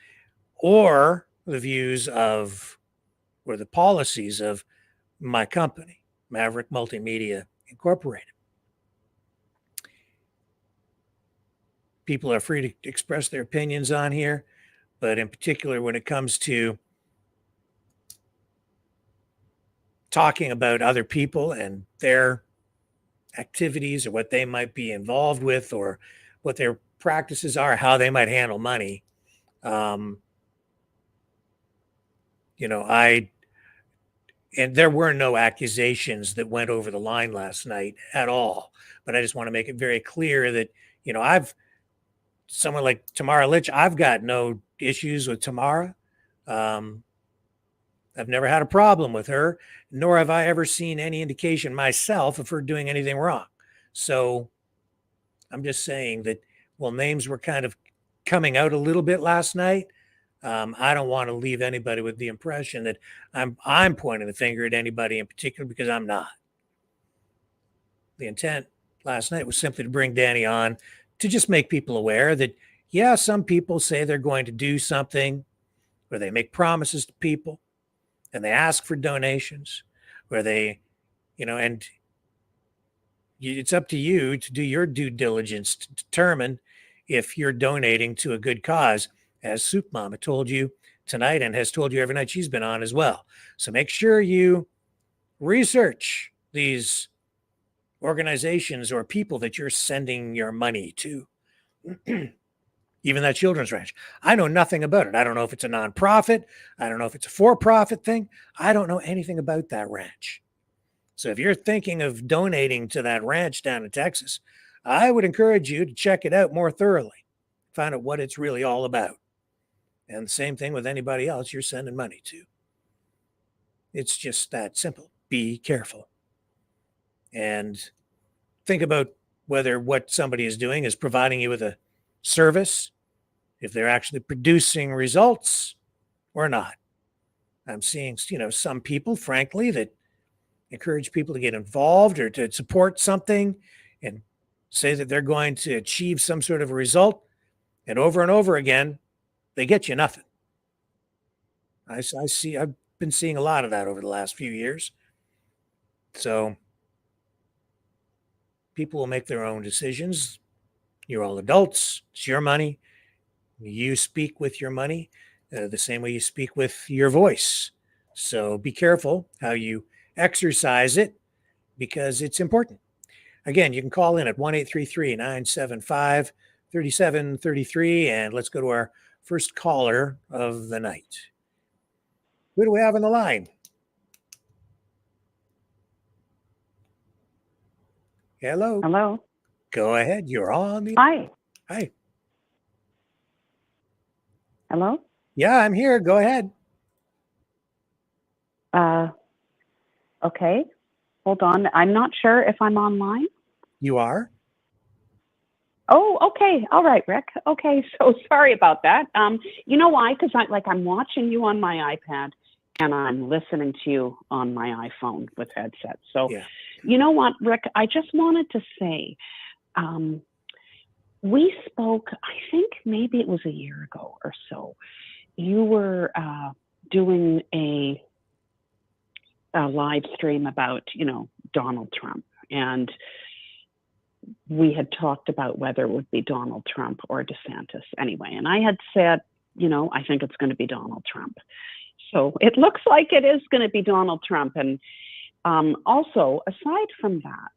or the views of or the policies of my company, Maverick Multimedia Incorporated. People are free to express their opinions on here, but in particular when it comes to talking about other people and their activities or what they might be involved with or what their practices are, how they might handle money. And there were no accusations that went over the line last night at all. But I just want to make it very clear that, someone like Tamara Litch, I've got no issues with Tamara. I've never had a problem with her, nor have I ever seen any indication myself of her doing anything wrong. So I'm just saying that while names were kind of coming out a little bit last night, I don't want to leave anybody with the impression that I'm pointing the finger at anybody in particular, because I'm not. The intent last night was simply to bring Danny on to just make people aware that, yeah, some people say they're going to do something, or they make promises to people and they ask for donations, where they, and it's up to you to do your due diligence to determine if you're donating to a good cause, as Soup Mama told you tonight and has told you every night she's been on as well. So make sure you research these organizations or people that you're sending your money to. Even that children's ranch. I know nothing about it. I don't know if it's a nonprofit. I don't know if it's a for-profit thing. I don't know anything about that ranch. So if you're thinking of donating to that ranch down in Texas, I would encourage you to check it out more thoroughly. Find out what it's really all about. And the same thing with anybody else you're sending money to. It's just that simple. Be careful. And think about whether what somebody is doing is providing you with a service, if they're actually producing results or not. I'm seeing, some people, frankly, that encourage people to get involved or to support something and say that they're going to achieve some sort of a result. And over again, they get you nothing. I've been seeing a lot of that over the last few years. So people will make their own decisions. You're all adults. It's your money. You speak with your money the same way you speak with your voice. So be careful how you exercise it, because it's important. Again, you can call in at 1-833-975-3733, and let's go to our first caller of the night. Who do we have on the line? Hello. Hello. Go ahead. You're on the. Hi. Hi. Hello. Yeah, I'm here. Go ahead. Okay. Hold on. I'm not sure if I'm online. You are? Oh, okay. All right, Rick. Okay. So sorry about that. You know why? Because I'm watching you on my iPad and I'm listening to you on my iPhone with headset. So yeah. You know what, Rick? I just wanted to say, we spoke, I think maybe it was a year ago or so. You were doing a live stream about, Donald Trump. And we had talked about whether it would be Donald Trump or DeSantis anyway. And I had said, I think it's going to be Donald Trump. So it looks like it is going to be Donald Trump. And also, aside from that,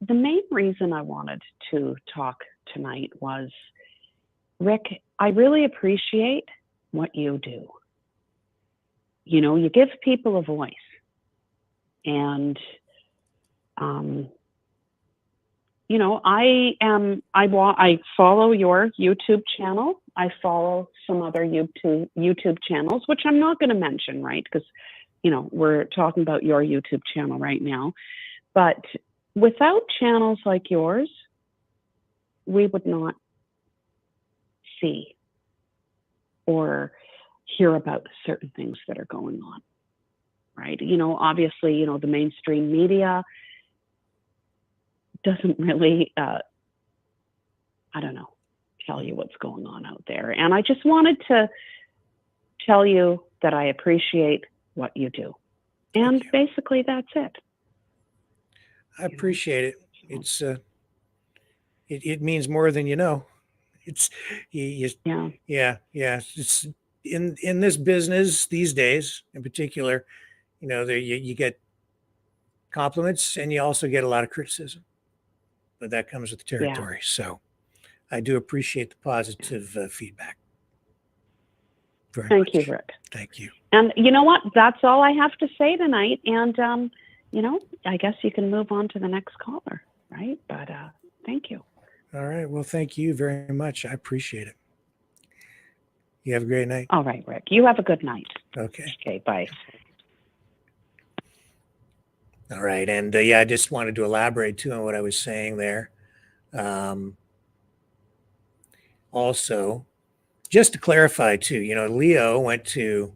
the main reason I wanted to talk tonight was, Rick, I really appreciate what you do. You know, you give people a voice. And, you know, I follow your YouTube channel. I follow some other YouTube channels, which I'm not going to mention, right? Because, you know, we're talking about your YouTube channel right now. But without channels like yours, we would not see or hear about certain things that are going on, right? You know, obviously, you know, the mainstream media doesn't really, I don't know, tell you what's going on out there. And I just wanted to tell you that I appreciate what you do. And basically that's it. I appreciate it. It's it means more than you know. It's yeah. It's in this business these days, in particular, you know, you get compliments and you also get a lot of criticism, but that comes with the territory. Yeah. So I do appreciate the positive feedback. Thank you, Rick. Thank you. And you know what? That's all I have to say tonight. And you know, I guess you can move on to the next caller, right? But thank you. All right. Well, thank you very much. I appreciate it. You have a great night. All right, Rick. You have a good night. Okay. Okay, bye. All right. And yeah, I just wanted to elaborate too on what I was saying there. Also, just to clarify too, you know, Leo went to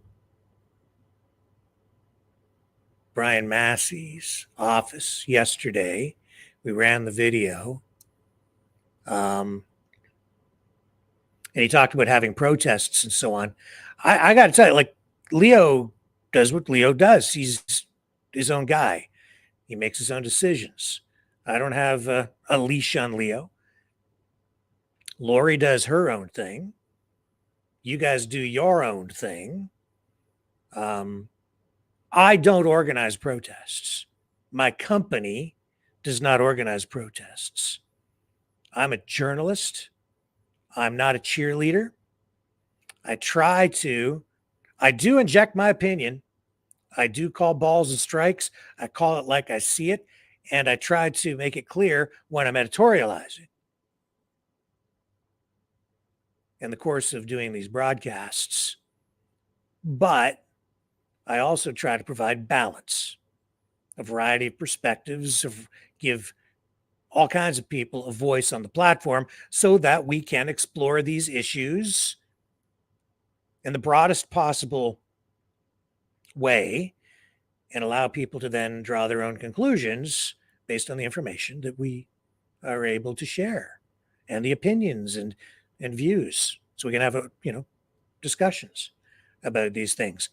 Brian Massey's office yesterday. We ran the video. And he talked about having protests and so on. I got to tell you, like, Leo does what Leo does. He's his own guy. He makes his own decisions. I don't have a leash on Leo. Lori does her own thing. You guys do your own thing. I don't organize protests. My company does not organize protests. I'm a journalist. I'm not a cheerleader. I do inject my opinion. I do call balls and strikes. I call it like I see it. And I try to make it clear when I'm editorializing. In the course of doing these broadcasts. But I also try to provide balance, a variety of perspectives, give all kinds of people a voice on the platform so that we can explore these issues in the broadest possible way and allow people to then draw their own conclusions based on the information that we are able to share and the opinions and views. So we can have discussions about these things.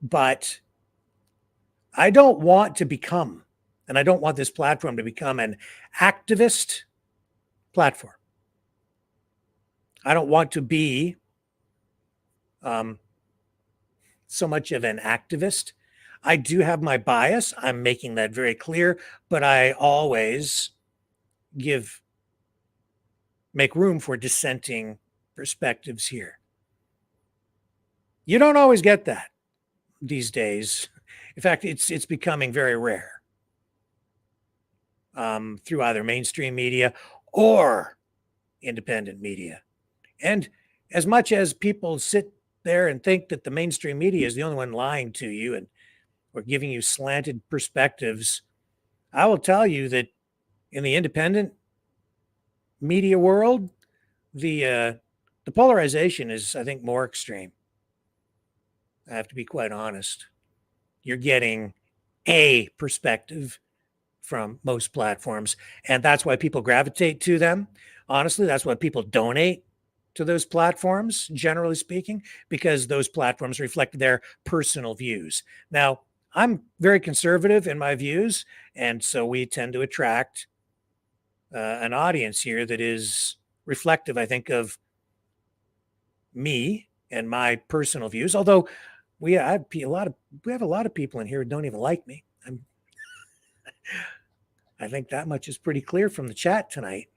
But I don't want to become, and I don't want this platform to become, an activist platform. I don't want to be so much of an activist. I do have my bias. I'm making that very clear, but I always make room for dissenting perspectives here. You don't always get that these days. In fact, it's becoming very rare through either mainstream media or independent media. And as much as people sit there and think that the mainstream media is the only one lying to you and or giving you slanted perspectives, I will tell you that in the independent media world, the polarization is, I think, more extreme. I have to be quite honest. You're getting a perspective from most platforms, and that's why people gravitate to them. Honestly, that's why people donate to those platforms, generally speaking, because those platforms reflect their personal views. Now, I'm very conservative in my views, and so we tend to attract an audience here that is reflective, I think, of me and my personal views. Although we have a lot of people in here who don't even like me. I think that much is pretty clear from the chat tonight,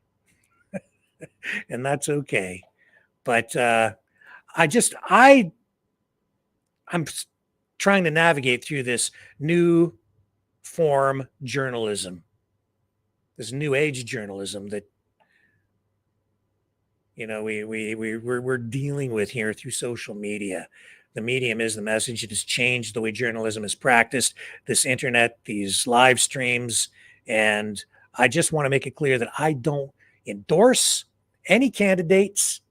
and that's okay. But I'm trying to navigate through this new form journalism, this new age journalism that we're dealing with here through social media. The medium is the message. It has changed the way journalism is practiced. This internet, these live streams, and I just want to make it clear that I don't endorse any candidates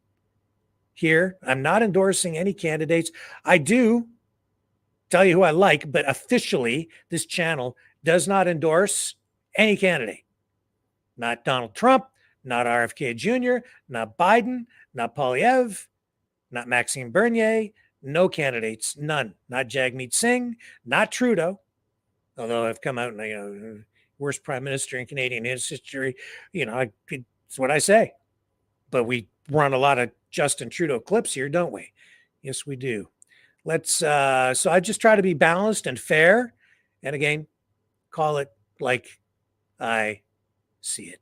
here. I'm not endorsing any candidates. I do tell you who I like, but officially, this channel does not endorse any candidate. Not Donald Trump, not RFK Jr., not Biden, not Poilievre, not Maxime Bernier, no candidates, none. Not Jagmeet Singh, not Trudeau, although I've come out and, worst prime minister in Canadian history, it's what I say. But we run a lot of Justin Trudeau clips here, don't we? Yes, we do. So I just try to be balanced and fair. And again, call it like I see it.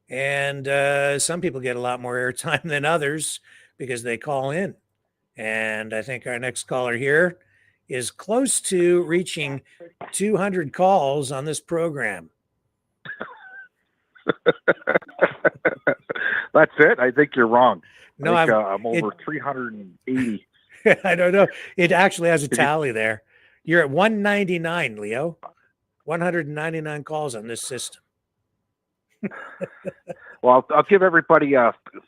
And some people get a lot more airtime than others because they call in. And I think our next caller here is close to reaching 200 calls on this program. That's it? I think you're wrong. No, I'm over 380. I don't know. It actually has a tally there. You're at 199, Leo. 199 calls on this system. Well, I'll give everybody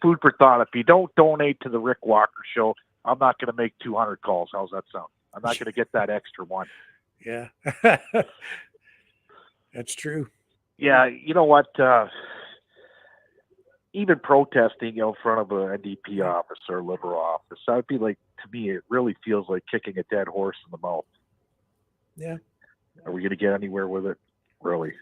food for thought. If you don't donate to the Rick Walker Show, I'm not going to make 200 calls. How's that sound? I'm not going to get that extra one. Yeah. That's true. Yeah, you know what? Even protesting in front of an NDP office or a Liberal office, that would be like, to me, it really feels like kicking a dead horse in the mouth. Yeah. Are we going to get anywhere with it? Really?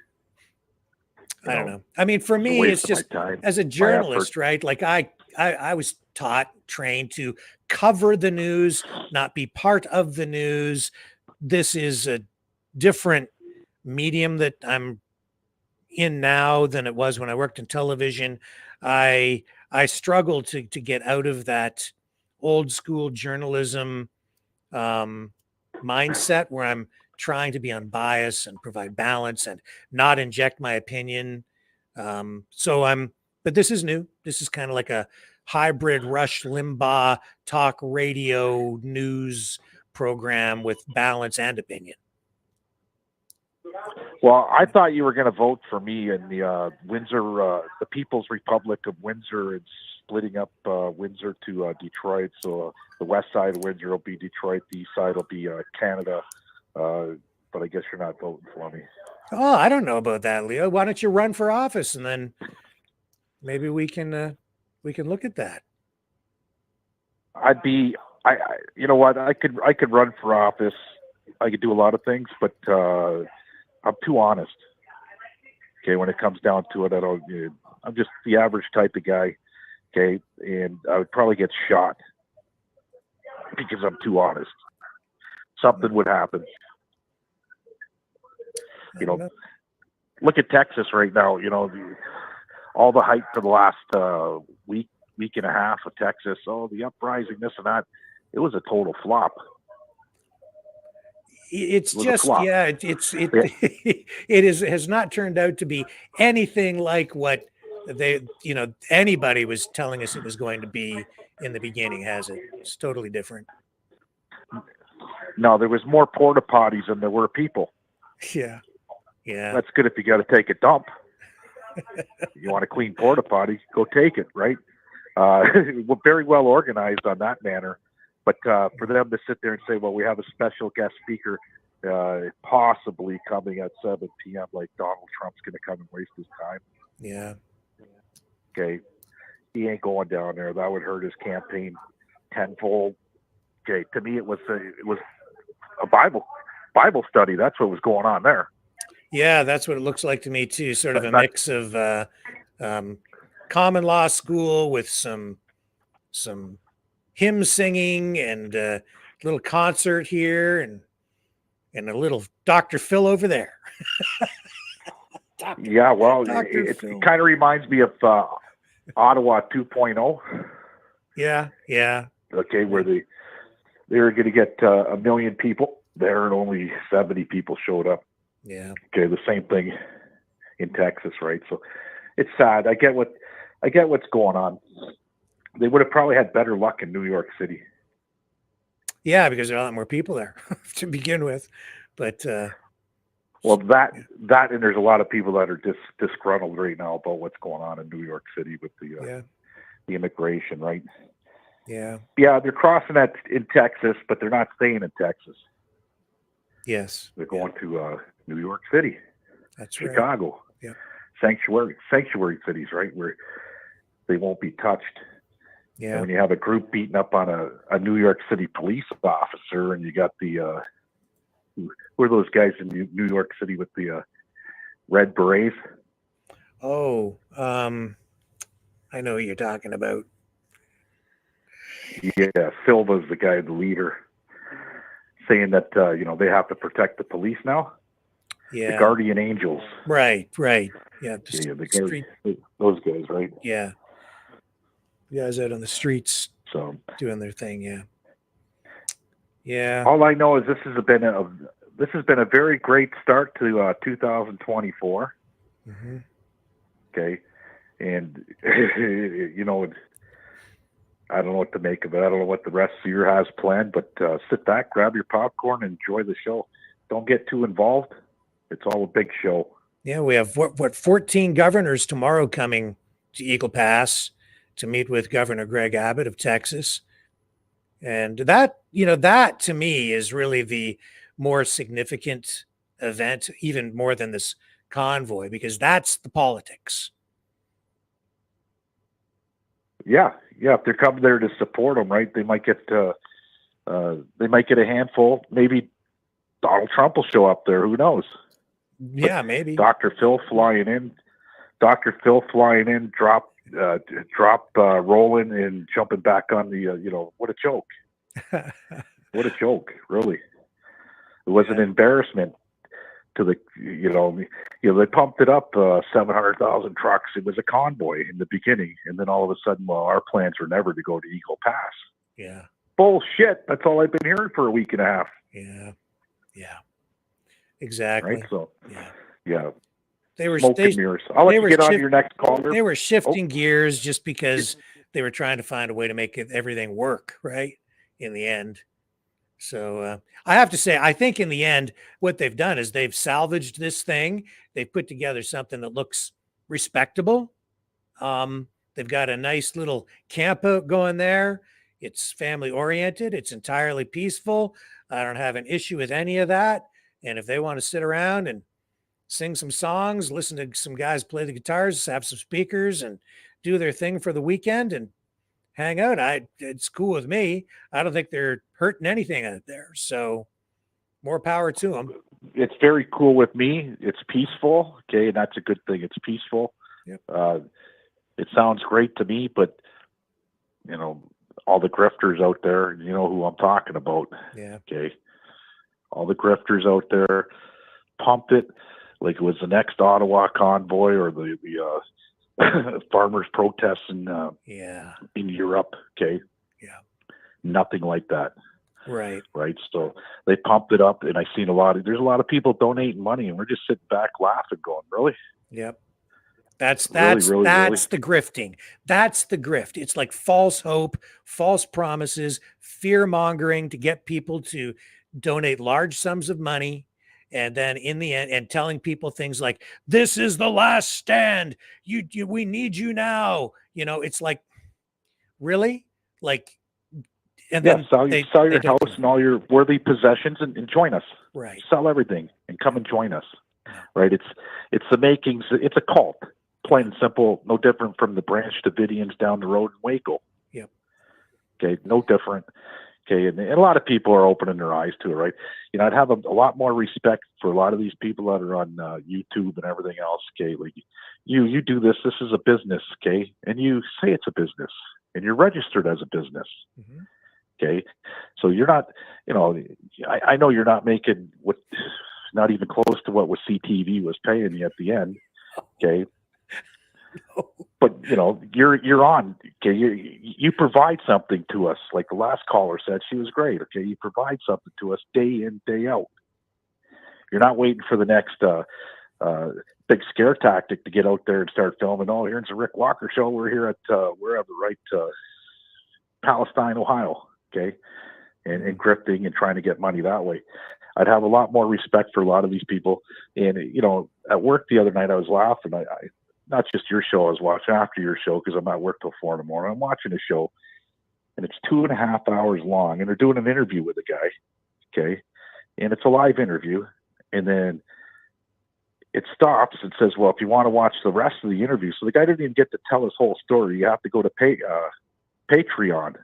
I don't know. I mean, for me, it's just as a journalist, right? Like I was taught, trained to cover the news, not be part of the news. This is a different medium that I'm in now than it was when I worked in television. I struggle to get out of that old school journalism mindset where I'm trying to be unbiased and provide balance and not inject my opinion. But this is new. This is kind of like a hybrid Rush Limbaugh talk radio news program with balance and opinion. Well, I thought you were going to vote for me in the Windsor, the People's Republic of Windsor, and splitting up Windsor to Detroit. So the west side of Windsor will be Detroit, the east side will be Canada. But I guess you're not voting for me. Oh, I don't know about that, Leo. Why don't you run for office and then maybe we can look at that. You know what? I could run for office. I could do a lot of things, but I'm too honest. Okay, when it comes down to it, I'm just the average type of guy. Okay, and I would probably get shot because I'm too honest. Something would happen. Look at Texas right now. All the hype for the last week and a half of Texas. Oh, the uprising, this and that. It was a total flop. It's just, yeah, it has not turned out to be anything like what anybody was telling us it was going to be in the beginning, has it? It's totally different. No, there was more porta potties than there were people. Yeah. Yeah. That's good if you got to take a dump. You want a clean porta potty, go take it, right? We're very well organized on that manner. But for them to sit there and say, well, we have a special guest speaker possibly coming at 7 p.m. like Donald Trump's going to come and waste his time. Yeah. Okay. He ain't going down there. That would hurt his campaign tenfold. Okay. To me, it was a Bible study. That's what was going on there. Yeah, that's what it looks like to me too. Sort of a mix of common law school with some hymn singing and little concert here and a little Dr. Phil over there. Yeah, well, Dr. it Phil. kind of reminds me of Ottawa 2.0. Yeah. Okay, where they were going to get 1 million people there, and only 70 people showed up. Yeah. Okay, the same thing in Texas, right? So it's sad. I get what's going on. They would have probably had better luck in New York City. Yeah, because there are a lot more people there to begin with. But well, that and there's a lot of people that are disgruntled right now about what's going on in New York City with the immigration, right? Yeah. Yeah, they're crossing that in Texas, but they're not staying in Texas. Yes. They're going to New York City. That's Chicago. Right. Sanctuary cities, right, where they won't be touched. Yeah. And when you have a group beating up on a New York City police officer, and you got the who are those guys in New York City with the red berets? Oh, I know what you're talking about. Yeah, Silva's the guy, the leader, saying that they have to protect the police now. Yeah. The guardian angels. Right. Yeah. Those guys, right? Yeah. The guys out on the streets so doing their thing. Yeah. Yeah. All I know is this has been a very great start to 2024. Mm-hmm. Okay, and I don't know what to make of it. I don't know what the rest of the year has planned, but sit back, grab your popcorn, and enjoy the show. Don't get too involved. It's all a big show. Yeah, we have 14 governors tomorrow coming to Eagle Pass to meet with Governor Greg Abbott of Texas. And that to me is really the more significant event, even more than this convoy, because that's the politics. Yeah. If they're coming there to support them, right, they might get a handful. Maybe Donald Trump will show up there. Who knows? Yeah, maybe. Dr. Phil flying in, drop rolling and jumping back on the, what a joke. What a joke, really. It was an embarrassment to the, they pumped it up 700,000 trucks. It was a convoy in the beginning. And then all of a sudden, our plans were never to go to Eagle Pass. Yeah. Bullshit. That's all I've been hearing for a week and a half. Yeah. Exactly. Right. So, yeah. They were smoke and mirrors. I'll let you get on to your next caller. They were shifting gears just because they were trying to find a way to make everything work, right? In the end. So I have to say, I think in the end, what they've done is they've salvaged this thing. They've put together something that looks respectable. They've got a nice little camp out going there. It's family oriented. It's entirely peaceful. I don't have an issue with any of that. And if they want to sit around and sing some songs, listen to some guys play the guitars, have some speakers, and do their thing for the weekend and hang out, it's cool with me. I don't think they're hurting anything out there. So more power to them. It's very cool with me. It's peaceful. Okay. And that's a good thing. It's peaceful. Yep. It sounds great to me, but all the grifters out there, you know who I'm talking about. Yeah. Okay. All the grifters out there pumped it like it was the next Ottawa convoy or the farmers protests in Europe. Okay. Yeah. Nothing like that. Right. So they pumped it up, and there's a lot of people donating money, and we're just sitting back laughing, going, really? Yep. That's really. the grifting. That's the grift. It's like false hope, false promises, fear mongering to get people to donate large sums of money. And then in the end, and telling people things like, this is the last stand. We need you now. It's like, really? Like, and then sell your house and all your worthy possessions and join us. Right. Sell everything and come and join us. Right. It's the makings. It's a cult, plain and simple. No different from the Branch Davidians down the road in Waco. Yep. Okay. No different. Okay. And a lot of people are opening their eyes to it. Right. I'd have a lot more respect for a lot of these people that are on YouTube and everything else. Okay. Like you do this. This is a business. Okay. And you say it's a business and you're registered as a business. Mm-hmm. Okay. So you're not, I know you're not making what, not even close to what CTV was paying you at the end. Okay. But you're on. Okay. You provide something to us. Like the last caller said, she was great. Okay. You provide something to us day in, day out. You're not waiting for the next, big scare tactic to get out there and start filming. Oh, here's a Rick Walker show. We're here at wherever, right, Palestine, Ohio. Okay, and encrypting and trying to get money that way. I'd have a lot more respect for a lot of these people. And at work the other night, I was laughing. I not just your show. I was watching after your show because I'm at work till 4 in the morning. I'm watching a show, and it's 2.5 hours long, and they're doing an interview with a guy. Okay, and it's a live interview, and then it stops and says, well, if you want to watch the rest of the interview, so the guy didn't even get to tell his whole story. You have to go to Patreon.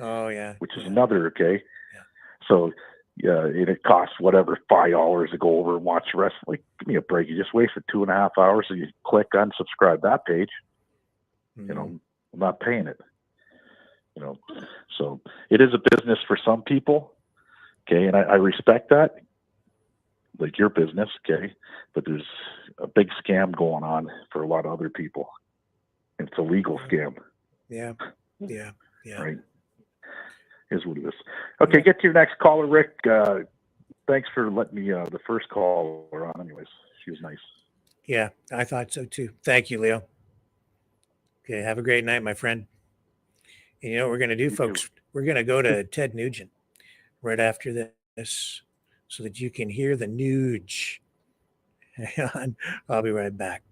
Oh, yeah. Which is another, okay? Yeah. So, it costs whatever, $5 to go over and watch the rest. Like, give me a break. You just wasted 2.5 hours, and you click unsubscribe that page. Mm-hmm. I'm not paying it. So it is a business for some people, okay? And I respect that. Like your business, okay, but there's a big scam going on for a lot of other people. It's a legal scam. Yeah. Right. Is what it is. Okay, get to your next caller, Rick. Thanks for letting me the first caller on. Anyways, she was nice. Yeah, I thought so too. Thank you, Leo. Okay, have a great night, my friend. And you know what we're going to do, folks? We're going to go to Ted Nugent right after this, so that you can hear the Nuge. Hang on. I'll be right back.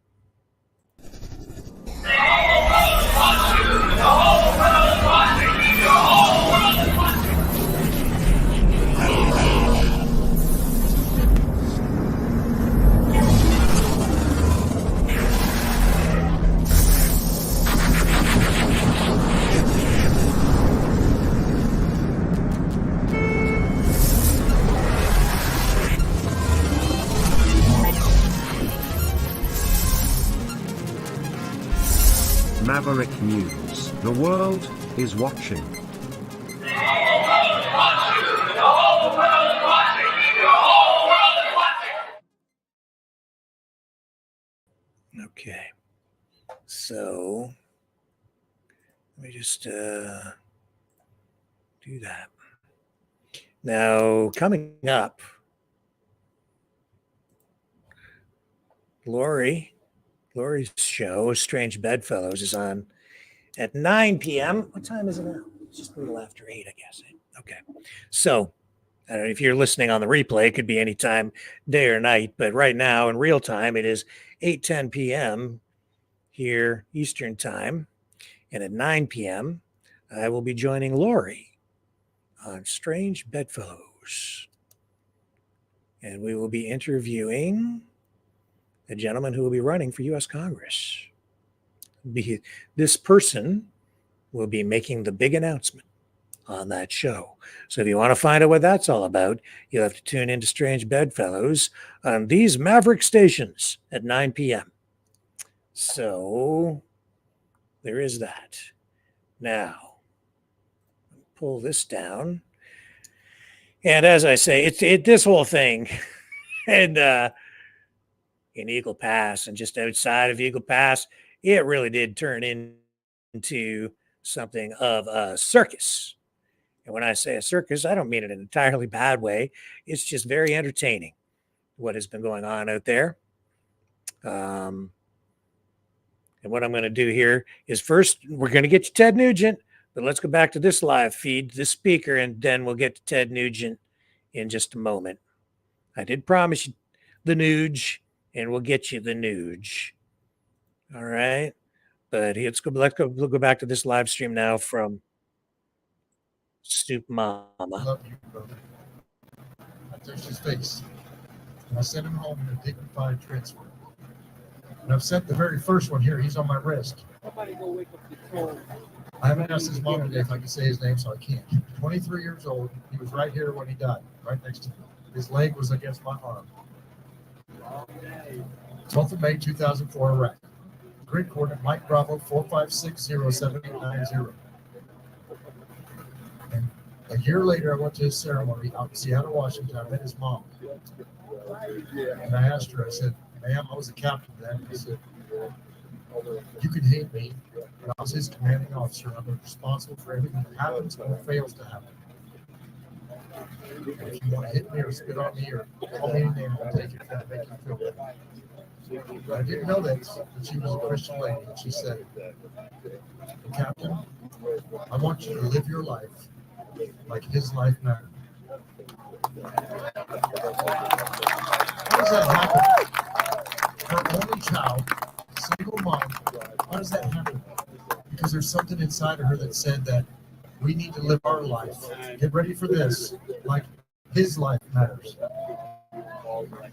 Maverick News. The world is watching. Okay. So let me just do that. Now, coming up, Lori's show, Strange Bedfellows, is on at 9 p.m. What time is it now? It's just a little after 8, I guess. Okay. So, I don't know if you're listening on the replay, it could be any time, day or night, but right now in real time, it is 8:10 p.m. here Eastern time. And at 9 p.m., I will be joining Lori on Strange Bedfellows. And we will be interviewing the gentleman who will be running for U.S. Congress. This person will be making the big announcement on that show. So if you want to find out what that's all about, you'll have to tune into Strange Bedfellows on these Maverick stations at 9 p.m. So there is that. Now, pull this down. And as I say, this whole thing, and in Eagle Pass and just outside of Eagle Pass, it really did turn into something of a circus. And when I say a circus, I don't mean it in an entirely bad way. It's just very entertaining what has been going on out there. And what I'm going to do here is first, we're going to get to Ted Nugent, but let's go back to this live feed, this speaker, and then we'll get to Ted Nugent in just a moment. I did promise you the Nuge, and we'll get you the Nuge. All right. But let's go back to this live stream now from Stoop Mama. Love you, brother. I touched his face. And I sent him home in a dignified transfer. And I've sent the very first one here. He's on my wrist. Somebody go wake up the troll. I haven't asked his mom today if I can say his name, so I can't. 23 years old. He was right here when he died, right next to me. His leg was against my arm. 12th of May, 2004, Iraq. Grid coordinate Mike Bravo 4560790. And A year later, I went to his ceremony out in Seattle, Washington. I met his mom. And I asked her, I said, ma'am, I was a captain then. I said, you can hate me, but I was his commanding officer. I'm responsible for everything that happens or fails to happen. If you want to hit me or spit on me or call me a name, I'll take it if that makes you feel better. But I didn't know that she was a Christian lady. And she said, Captain, I want you to live your life like his life mattered. How does that happen? Her only child, single mom, how does that happen? Because there's something inside of her that said that we need to live our life. Get ready for this. Like his life matters.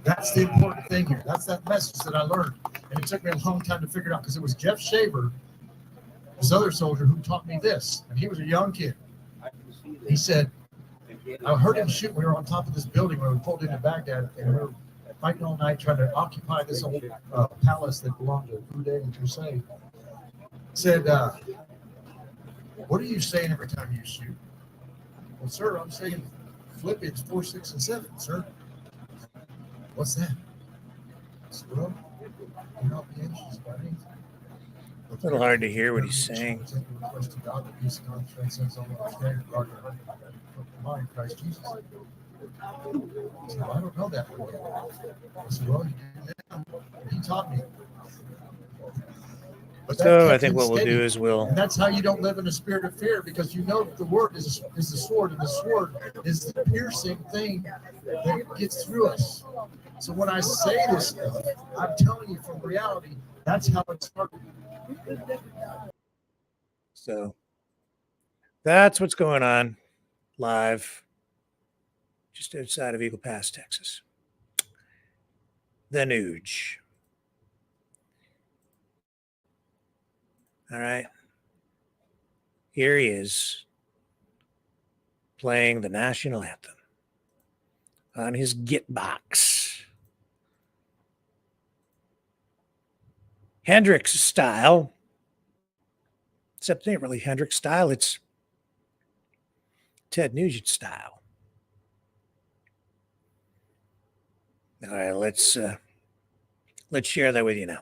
That's the important thing here. That's that message that I learned. And it took me a long time to figure it out because it was Jeff Shaver, this other soldier, who taught me this. And he was a young kid. He said, I heard him shoot. We were on top of this building when we pulled into Baghdad, and we were fighting all night trying to occupy this old palace that belonged to Uday and Crusade. Said, what are you saying every time you shoot? Well, sir, I'm saying Philippians 4, 6, and 7, sir. What's that? I said, well, do not be anxious about anything. A little hard to hear what he's saying. Christ Jesus. I said, well, I don't know that one yet. I said, well, you do now. He taught me. But so I think what we'll do is and that's how you don't live in a spirit of fear, because you know that the word is the sword, and the sword is the piercing thing that gets through us. So when I say this stuff, I'm telling you from reality, that's how it started. So that's what's going on live just outside of Eagle Pass, Texas. The Nuge. All right. Here he is playing the national anthem on his Gitbox. Hendrix style. Except it ain't really Hendrix style. It's Ted Nugent style. All right, let's share that with you now.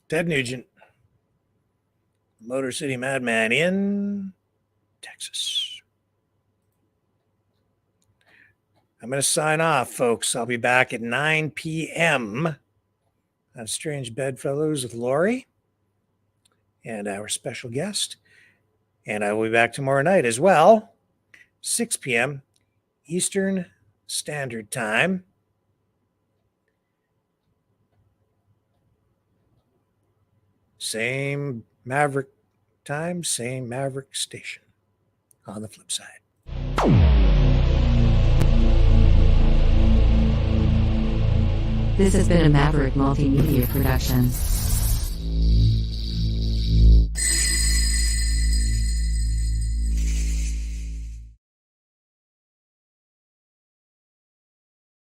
Ted Nugent, Motor City Madman in Texas. I'm going to sign off, folks. I'll be back at 9 p.m. on Strange Bedfellows with Lori and our special guest. And I will be back tomorrow night as well, 6 p.m. Eastern Standard Time. Same Maverick time, same Maverick station on the flip side. This has been a Maverick Multimedia production.